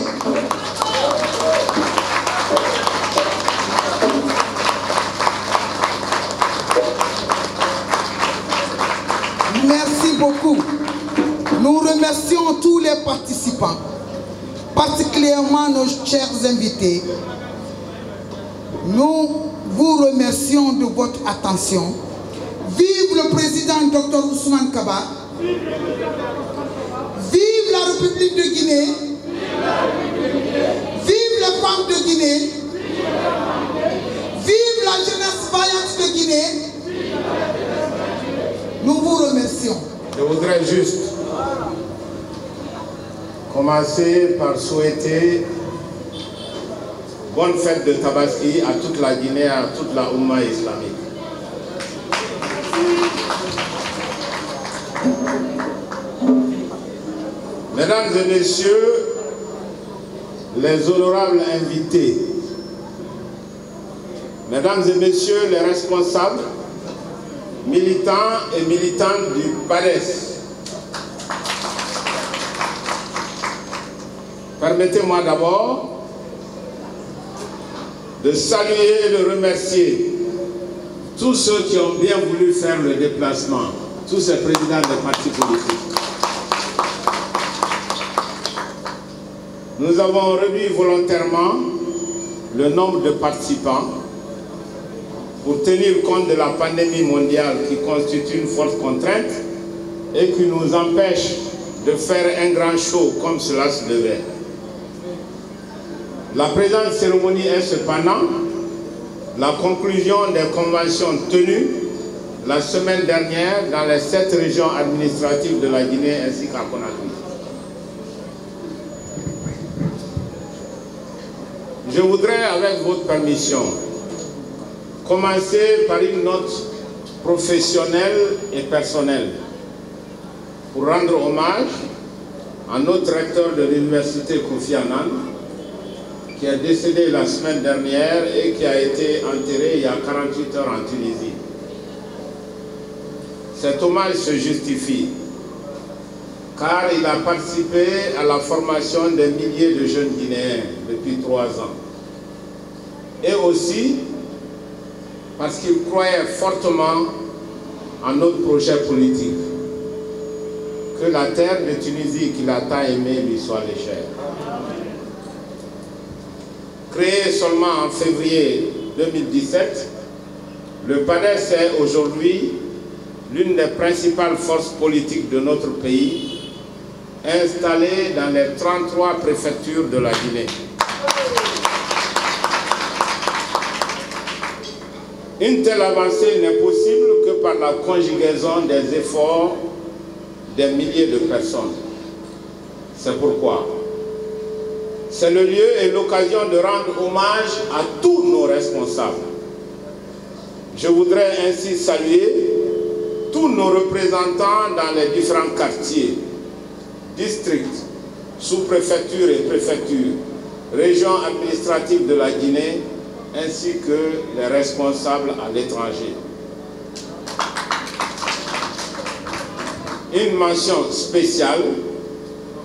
Merci beaucoup. Nous remercions tous les participants, particulièrement nos chers invités. Nous vous remercions de votre attention. Vive le président Dr Ousmane Kaba. Vive la République de Guinée. Vive les femmes de Guinée. Vive la jeunesse vaillante de Guinée. Nous vous remercions. Je voudrais juste commencer par souhaiter bonne fête de Tabaski à toute la Guinée, à toute la Oumma islamique. Mesdames et messieurs, les honorables invités, mesdames et messieurs les responsables, militants et militantes du PADES, permettez-moi d'abord de saluer et de remercier tous ceux qui ont bien voulu faire le déplacement, tous ces présidents des partis politiques. Nous avons réduit volontairement le nombre de participants pour tenir compte de la pandémie mondiale qui constitue une forte contrainte et qui nous empêche de faire un grand show comme cela se devait. La présente cérémonie est cependant la conclusion des conventions tenues la semaine dernière dans les 7 régions administratives de la Guinée ainsi qu'à Conakry. Je voudrais, avec votre permission, commencer par une note professionnelle et personnelle. pour rendre hommage à notre recteur de l'université Kofi Annan, qui est décédé la semaine dernière et qui a été enterré il y a 48 heures en Tunisie. Cet hommage se justifie, car il a participé à la formation des milliers de jeunes Guinéens depuis 3 ans. Et aussi parce qu'il croyait fortement en notre projet politique. Que la terre de Tunisie qu'il a tant aimée lui soit légère. Créé seulement en février 2017, le PADES est aujourd'hui l'une des principales forces politiques de notre pays, installée dans les 33 préfectures de la Guinée. Une telle avancée n'est possible que par la conjugaison des efforts des milliers de personnes. C'est pourquoi c'est le lieu et l'occasion de rendre hommage à tous nos responsables. Je voudrais ainsi saluer tous nos représentants dans les différents quartiers, districts, sous-préfectures et préfectures, régions administratives de la Guinée, ainsi que les responsables à l'étranger. Une mention spéciale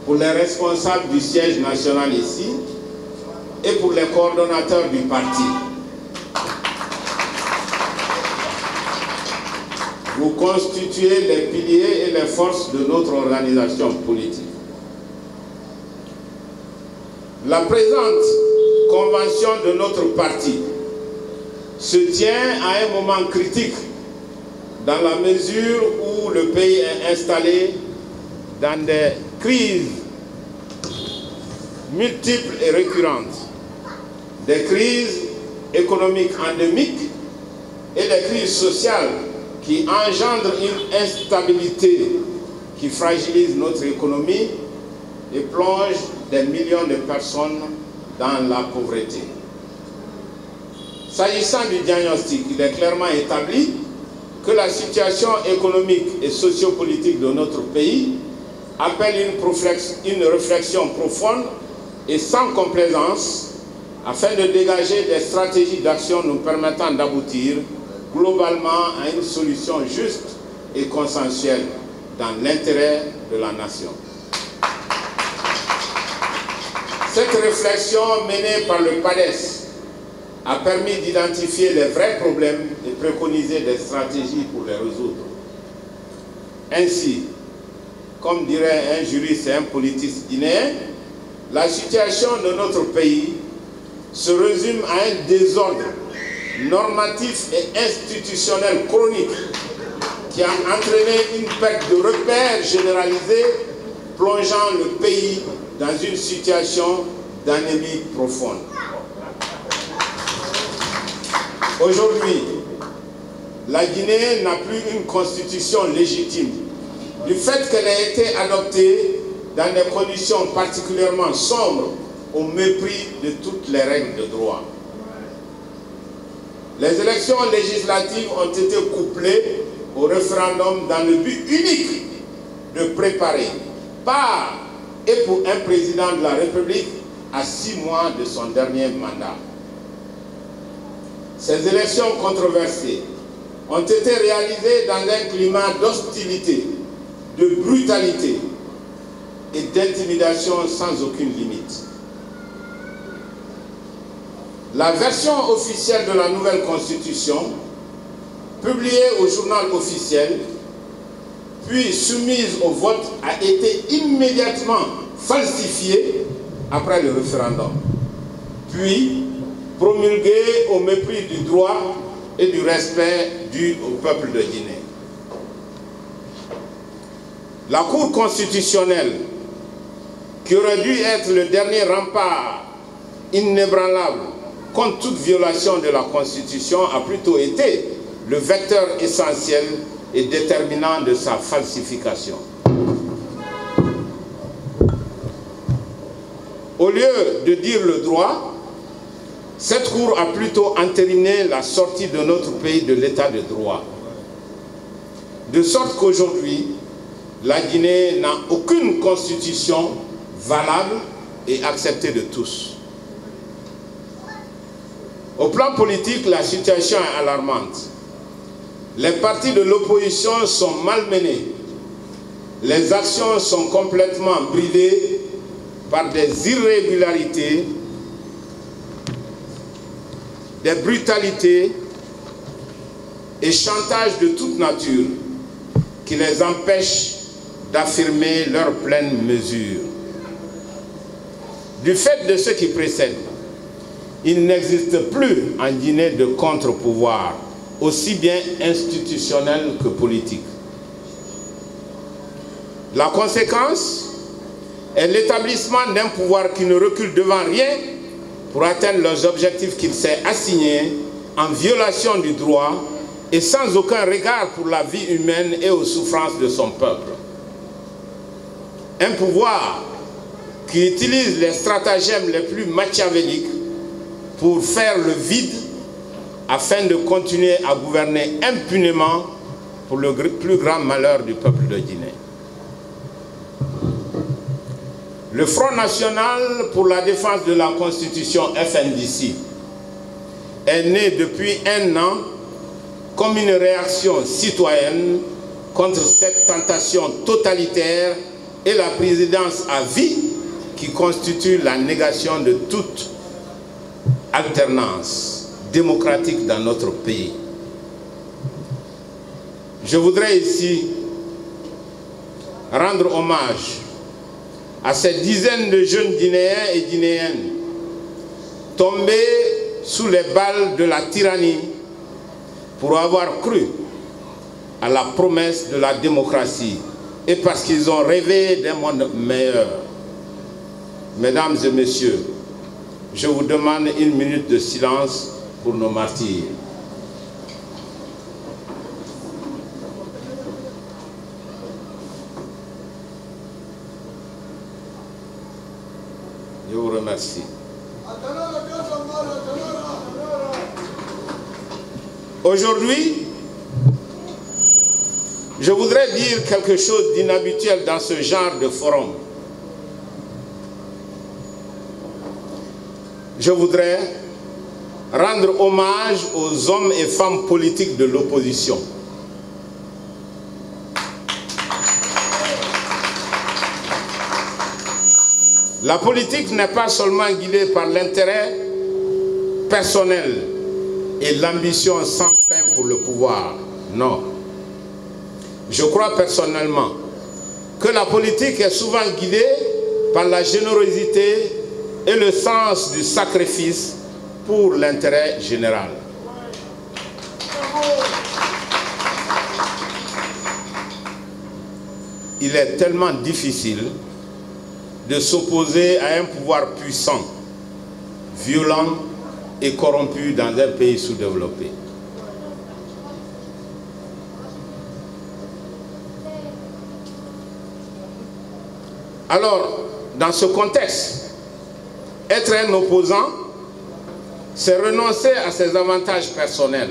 pour les responsables du siège national ici et pour les coordonnateurs du parti. Vous constituez les piliers et les forces de notre organisation politique. La présente convention de notre parti se tient à un moment critique dans la mesure où le pays est installé dans des crises multiples et récurrentes, des crises économiques endémiques et des crises sociales qui engendrent une instabilité qui fragilise notre économie et plonge des millions de personnes dans la pauvreté. S'agissant du diagnostic, il est clairement établi que la situation économique et sociopolitique de notre pays appelle une réflexion profonde et sans complaisance afin de dégager des stratégies d'action nous permettant d'aboutir globalement à une solution juste et consensuelle dans l'intérêt de la nation. Cette réflexion menée par le PADES a permis d'identifier les vrais problèmes et préconiser des stratégies pour les résoudre. Ainsi, comme dirait un juriste et un politiste guinéen, la situation de notre pays se résume à un désordre normatif et institutionnel chronique qui a entraîné une perte de repères généralisée, plongeant le pays dans une situation d'anémie profonde. Aujourd'hui, la Guinée n'a plus une constitution légitime du fait qu'elle a été adoptée dans des conditions particulièrement sombres au mépris de toutes les règles de droit. Les élections législatives ont été couplées au référendum dans le but unique de préparer par et pour un président de la République à 6 mois de son dernier mandat. Ces élections controversées ont été réalisées dans un climat d'hostilité, de brutalité et d'intimidation sans aucune limite. La version officielle de la nouvelle constitution, publiée au journal officiel, puis soumise au vote, a été immédiatement falsifiée après le référendum, puis promulguée au mépris du droit et du respect dû au peuple de Guinée. La Cour constitutionnelle, qui aurait dû être le dernier rempart inébranlable contre toute violation de la Constitution, a plutôt été le vecteur essentiel et déterminant de sa falsification. Au lieu de dire le droit, cette Cour a plutôt entériné la sortie de notre pays de l'état de droit. De sorte qu'aujourd'hui, la Guinée n'a aucune constitution valable et acceptée de tous. Au plan politique, la situation est alarmante. Les partis de l'opposition sont malmenés. Les actions sont complètement bridées par des irrégularités, des brutalités et chantages de toute nature qui les empêchent d'affirmer leur pleine mesure. Du fait de ce qui précède, il n'existe plus en Guinée de contre-pouvoir, aussi bien institutionnel que politique. La conséquence est l'établissement d'un pouvoir qui ne recule devant rien pour atteindre leurs objectifs qu'il s'est assignés en violation du droit et sans aucun regard pour la vie humaine et aux souffrances de son peuple. Un pouvoir qui utilise les stratagèmes les plus machiavéliques pour faire le vide afin de continuer à gouverner impunément pour le plus grand malheur du peuple de Guinée. Le Front National pour la défense de la Constitution FNDC est né depuis un an comme une réaction citoyenne contre cette tentation totalitaire et la présidence à vie qui constitue la négation de toute alternance démocratique dans notre pays. Je voudrais ici rendre hommage à ces dizaines de jeunes Guinéens et Guinéennes tombés sous les balles de la tyrannie pour avoir cru à la promesse de la démocratie et parce qu'ils ont rêvé d'un monde meilleur. Mesdames et messieurs, je vous demande une minute de silence pour nos martyrs. Je vous remercie. Aujourd'hui, je voudrais dire quelque chose d'inhabituel dans ce genre de forum. Je voudrais rendre hommage aux hommes et femmes politiques de l'opposition. La politique n'est pas seulement guidée par l'intérêt personnel et l'ambition sans fin pour le pouvoir. Non. Je crois personnellement que la politique est souvent guidée par la générosité et le sens du sacrifice pour l'intérêt général. Il est tellement difficile de s'opposer à un pouvoir puissant, violent et corrompu dans un pays sous-développé. Alors, dans ce contexte, être un opposant, c'est renoncer à ses avantages personnels,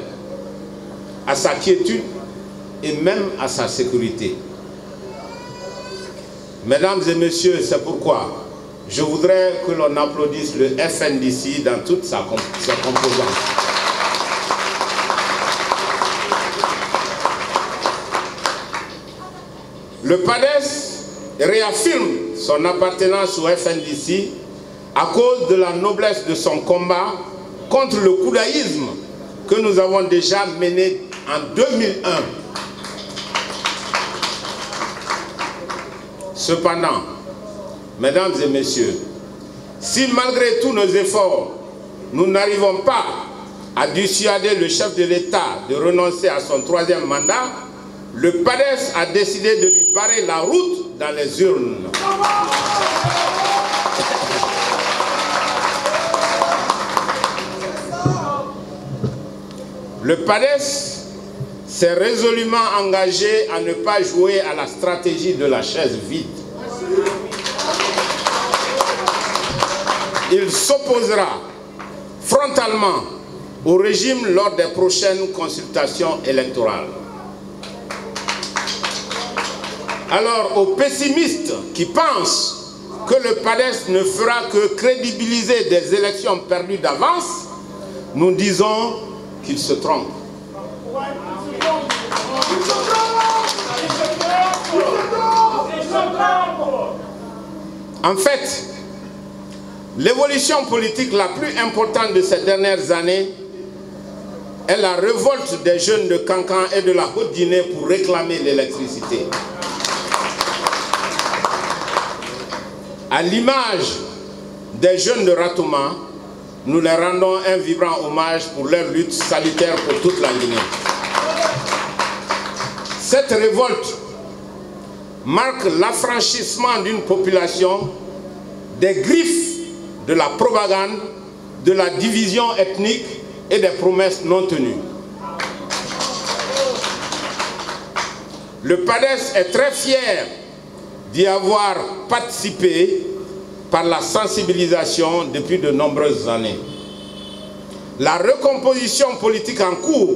à sa quiétude et même à sa sécurité. Mesdames et messieurs, c'est pourquoi je voudrais que l'on applaudisse le FNDC dans toute sa composante. Le PADES réaffirme son appartenance au FNDC à cause de la noblesse de son combat contre le koudaïsme que nous avons déjà mené en 2001. Cependant, mesdames et messieurs, si malgré tous nos efforts, nous n'arrivons pas à dissuader le chef de l'État de renoncer à son troisième mandat, le PADES a décidé de lui barrer la route dans les urnes. Le PADES s'est résolument engagé à ne pas jouer à la stratégie de la chaise vide. Il s'opposera frontalement au régime lors des prochaines consultations électorales. Alors aux pessimistes qui pensent que le PADES ne fera que crédibiliser des élections perdues d'avance, nous disons qu'ils se trompent. En fait, l'évolution politique la plus importante de ces dernières années est la révolte des jeunes de Kankan et de la Haute-Guinée pour réclamer l'électricité. À l'image des jeunes de Ratouma, nous leur rendons un vibrant hommage pour leur lutte salutaire pour toute la Guinée. Cette révolte marque l'affranchissement d'une population des griffes de la propagande, de la division ethnique et des promesses non tenues. Le PADES est très fier d'y avoir participé par la sensibilisation depuis de nombreuses années. La recomposition politique en cours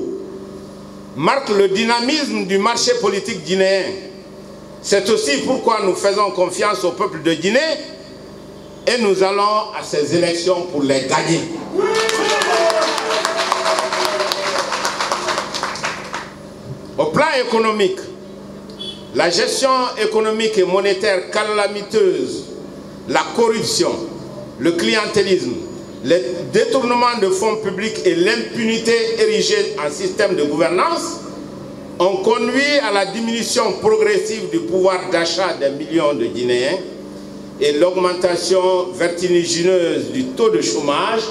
marque le dynamisme du marché politique guinéen. C'est aussi pourquoi nous faisons confiance au peuple de Guinée et nous allons à ces élections pour les gagner. Au plan économique, la gestion économique et monétaire calamiteuse, la corruption, le clientélisme, les détournements de fonds publics et l'impunité érigée en système de gouvernance ont conduit à la diminution progressive du pouvoir d'achat des millions de Guinéens et l'augmentation vertigineuse du taux de chômage,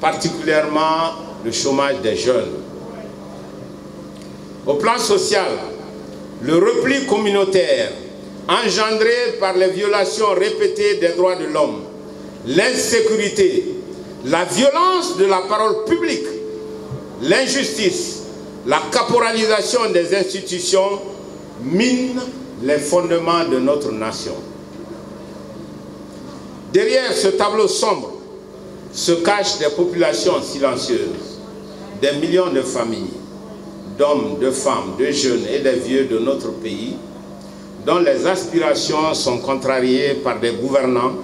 particulièrement le chômage des jeunes. Au plan social, le repli communautaire engendré par les violations répétées des droits de l'homme, l'insécurité, la violence de la parole publique, l'injustice, la caporalisation des institutions minent les fondements de notre nation. Derrière ce tableau sombre se cachent des populations silencieuses, des millions de familles, d'hommes, de femmes, de jeunes et de vieux de notre pays, dont les aspirations sont contrariées par des gouvernants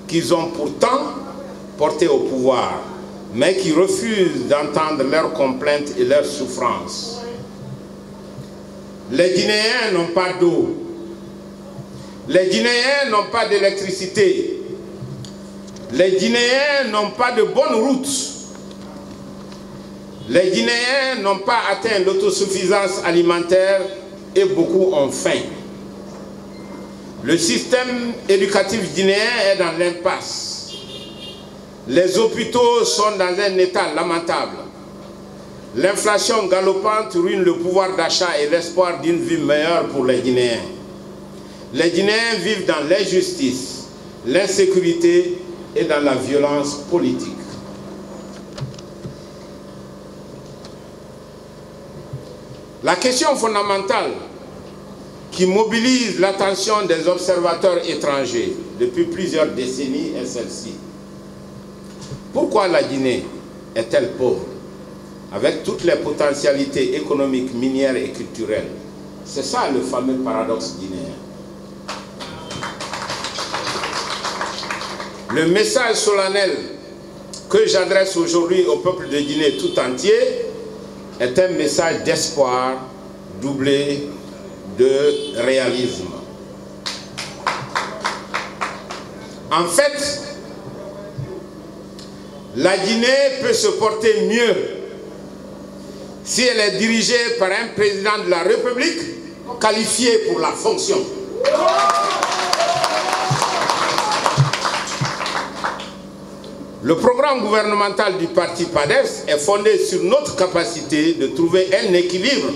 qu'ils ont pourtant portés au pouvoir, mais qui refusent d'entendre leurs complaintes et leurs souffrances. Les Guinéens n'ont pas d'eau. Les Guinéens n'ont pas d'électricité. Les Guinéens n'ont pas de bonnes routes. Les Guinéens n'ont pas atteint l'autosuffisance alimentaire et beaucoup ont faim. Le système éducatif guinéen est dans l'impasse. Les hôpitaux sont dans un état lamentable. L'inflation galopante ruine le pouvoir d'achat et l'espoir d'une vie meilleure pour les Guinéens. Les Guinéens vivent dans l'injustice, l'insécurité et dans la violence politique. La question fondamentale qui mobilise l'attention des observateurs étrangers depuis plusieurs décennies est celle-ci. Pourquoi la Guinée est-elle pauvre, avec toutes les potentialités économiques, minières et culturelles? C'est ça le fameux paradoxe guinéen. Le message solennel que j'adresse aujourd'hui au peuple de Guinée tout entier est un message d'espoir doublé de réalisme. En fait, la Guinée peut se porter mieux si elle est dirigée par un président de la République qualifié pour la fonction. Le programme gouvernemental du parti PADES est fondé sur notre capacité de trouver un équilibre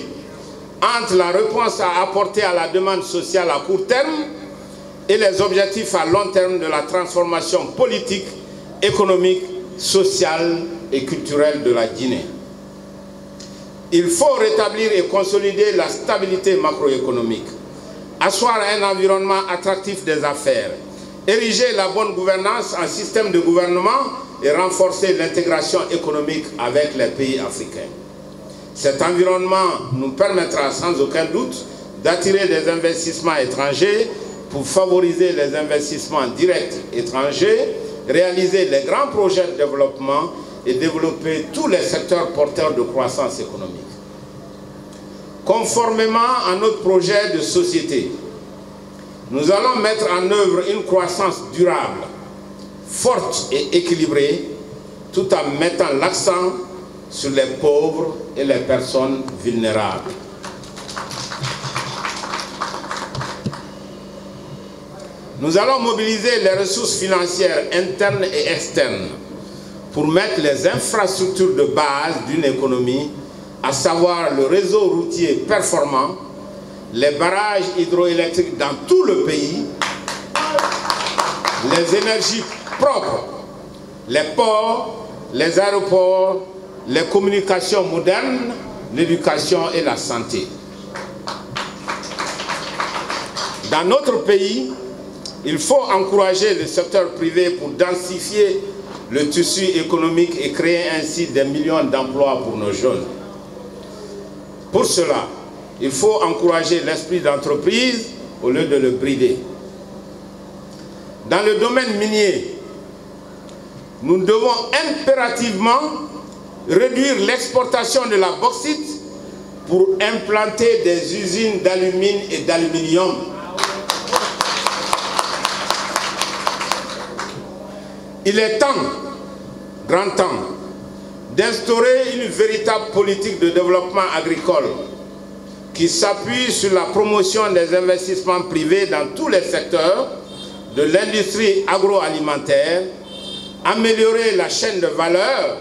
entre la réponse à apporter à la demande sociale à court terme et les objectifs à long terme de la transformation politique, économique, sociale et culturelle de la Guinée. Il faut rétablir et consolider la stabilité macroéconomique, asseoir un environnement attractif des affaires, ériger la bonne gouvernance en système de gouvernement et renforcer l'intégration économique avec les pays africains. Cet environnement nous permettra sans aucun doute d'attirer des investissements étrangers pour favoriser les investissements directs étrangers, réaliser les grands projets de développement et développer tous les secteurs porteurs de croissance économique. Conformément à notre projet de société, nous allons mettre en œuvre une croissance durable, forte et équilibrée, tout en mettant l'accent sur les pauvres et les personnes vulnérables. Nous allons mobiliser les ressources financières internes et externes pour mettre les infrastructures de base d'une économie, à savoir le réseau routier performant, les barrages hydroélectriques dans tout le pays, les énergies propres, les ports, les aéroports, les communications modernes, l'éducation et la santé. Dans notre pays, il faut encourager le secteur privé pour densifier le tissu économique et créer ainsi des millions d'emplois pour nos jeunes. Pour cela, il faut encourager l'esprit d'entreprise au lieu de le brider. Dans le domaine minier, nous devons impérativement réduire l'exportation de la bauxite pour implanter des usines d'alumine et d'aluminium. Il est temps, grand temps, d'instaurer une véritable politique de développement agricole qui s'appuie sur la promotion des investissements privés dans tous les secteurs de l'industrie agroalimentaire, améliorer la chaîne de valeur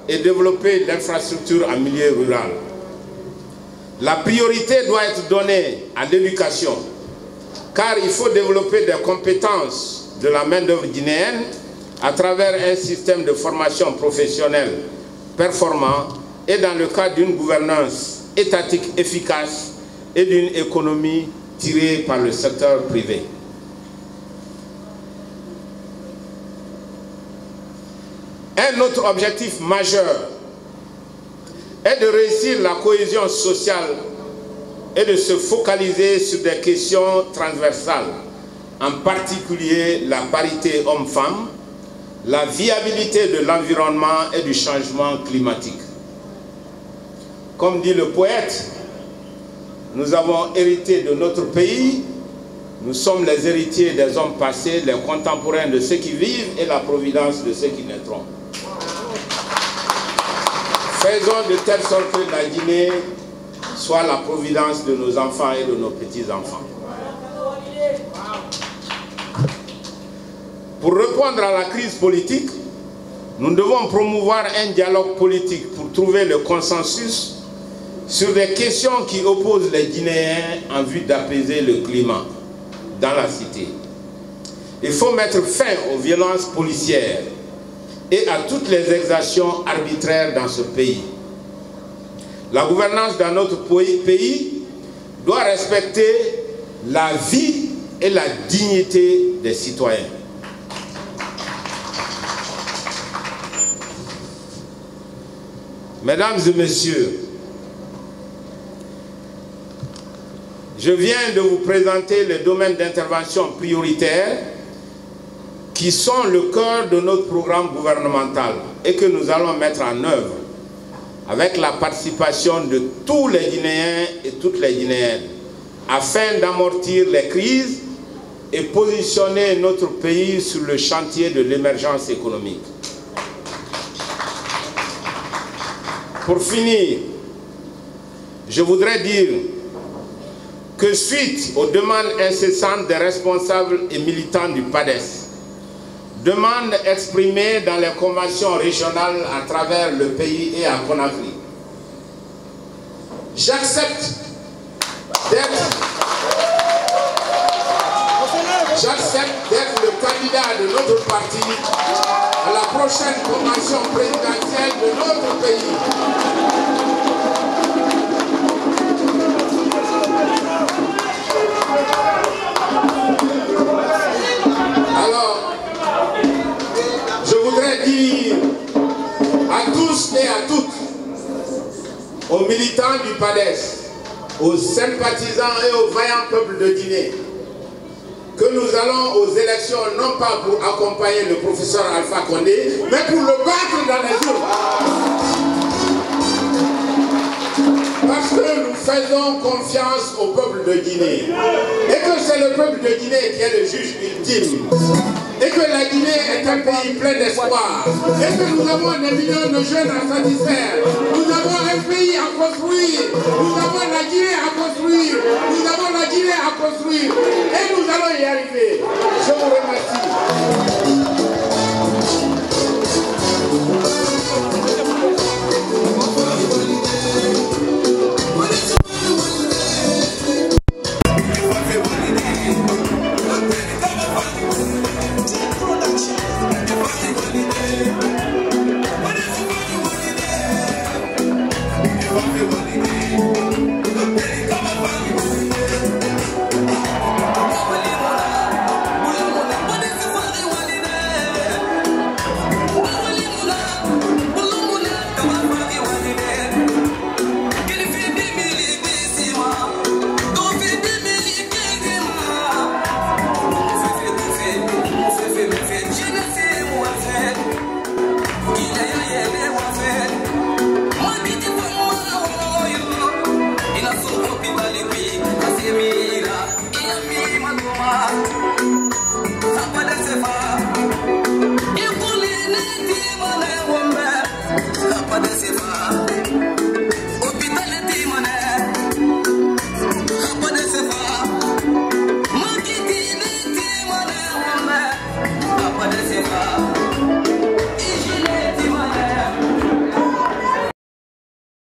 et développer l'infrastructure en milieu rural. La priorité doit être donnée à l'éducation, car il faut développer des compétences de la main-d'œuvre guinéenne à travers un système de formation professionnelle performant et dans le cadre d'une gouvernance étatique efficace et d'une économie tirée par le secteur privé. Un autre objectif majeur est de réussir la cohésion sociale et de se focaliser sur des questions transversales, en particulier la parité homme-femme, la viabilité de l'environnement et du changement climatique. Comme dit le poète, nous avons hérité de notre pays, nous sommes les héritiers des hommes passés, les contemporains de ceux qui vivent et la providence de ceux qui naîtront. Faisons de telle sorte que la Guinée soit la providence de nos enfants et de nos petits-enfants. Pour répondre à la crise politique, nous devons promouvoir un dialogue politique pour trouver le consensus sur des questions qui opposent les Guinéens en vue d'apaiser le climat dans la cité. Il faut mettre fin aux violences policières et à toutes les exactions arbitraires dans ce pays. La gouvernance dans notre pays doit respecter la vie et la dignité des citoyens. Mesdames et messieurs, je viens de vous présenter les domaines d'intervention prioritaires qui sont le cœur de notre programme gouvernemental et que nous allons mettre en œuvre avec la participation de tous les Guinéens et toutes les Guinéennes afin d'amortir les crises et positionner notre pays sur le chantier de l'émergence économique. Pour finir, je voudrais dire que suite aux demandes incessantes des responsables et militants du PADES, demandes exprimées dans les conventions régionales à travers le pays et à Conakry, j'accepte d'être le candidat de notre parti à la prochaine convention présidentielle de notre pays. Alors, je voudrais dire à tous et à toutes, aux militants du PADES, aux sympathisants et aux vaillants peuples de Guinée que nous allons aux élections non pas pour accompagner le professeur Alpha Condé, mais pour le battre dans les urnes. Parce que nous faisons confiance au peuple de Guinée et que c'est le peuple de Guinée qui est le juge ultime. Et que la Guinée est un pays plein d'espoir. Et que nous avons des millions de jeunes à satisfaire. Nous avons un pays à construire. Nous avons la Guinée à construire. Nous avons la Guinée à construire. Et nous allons y arriver. Je vous remercie.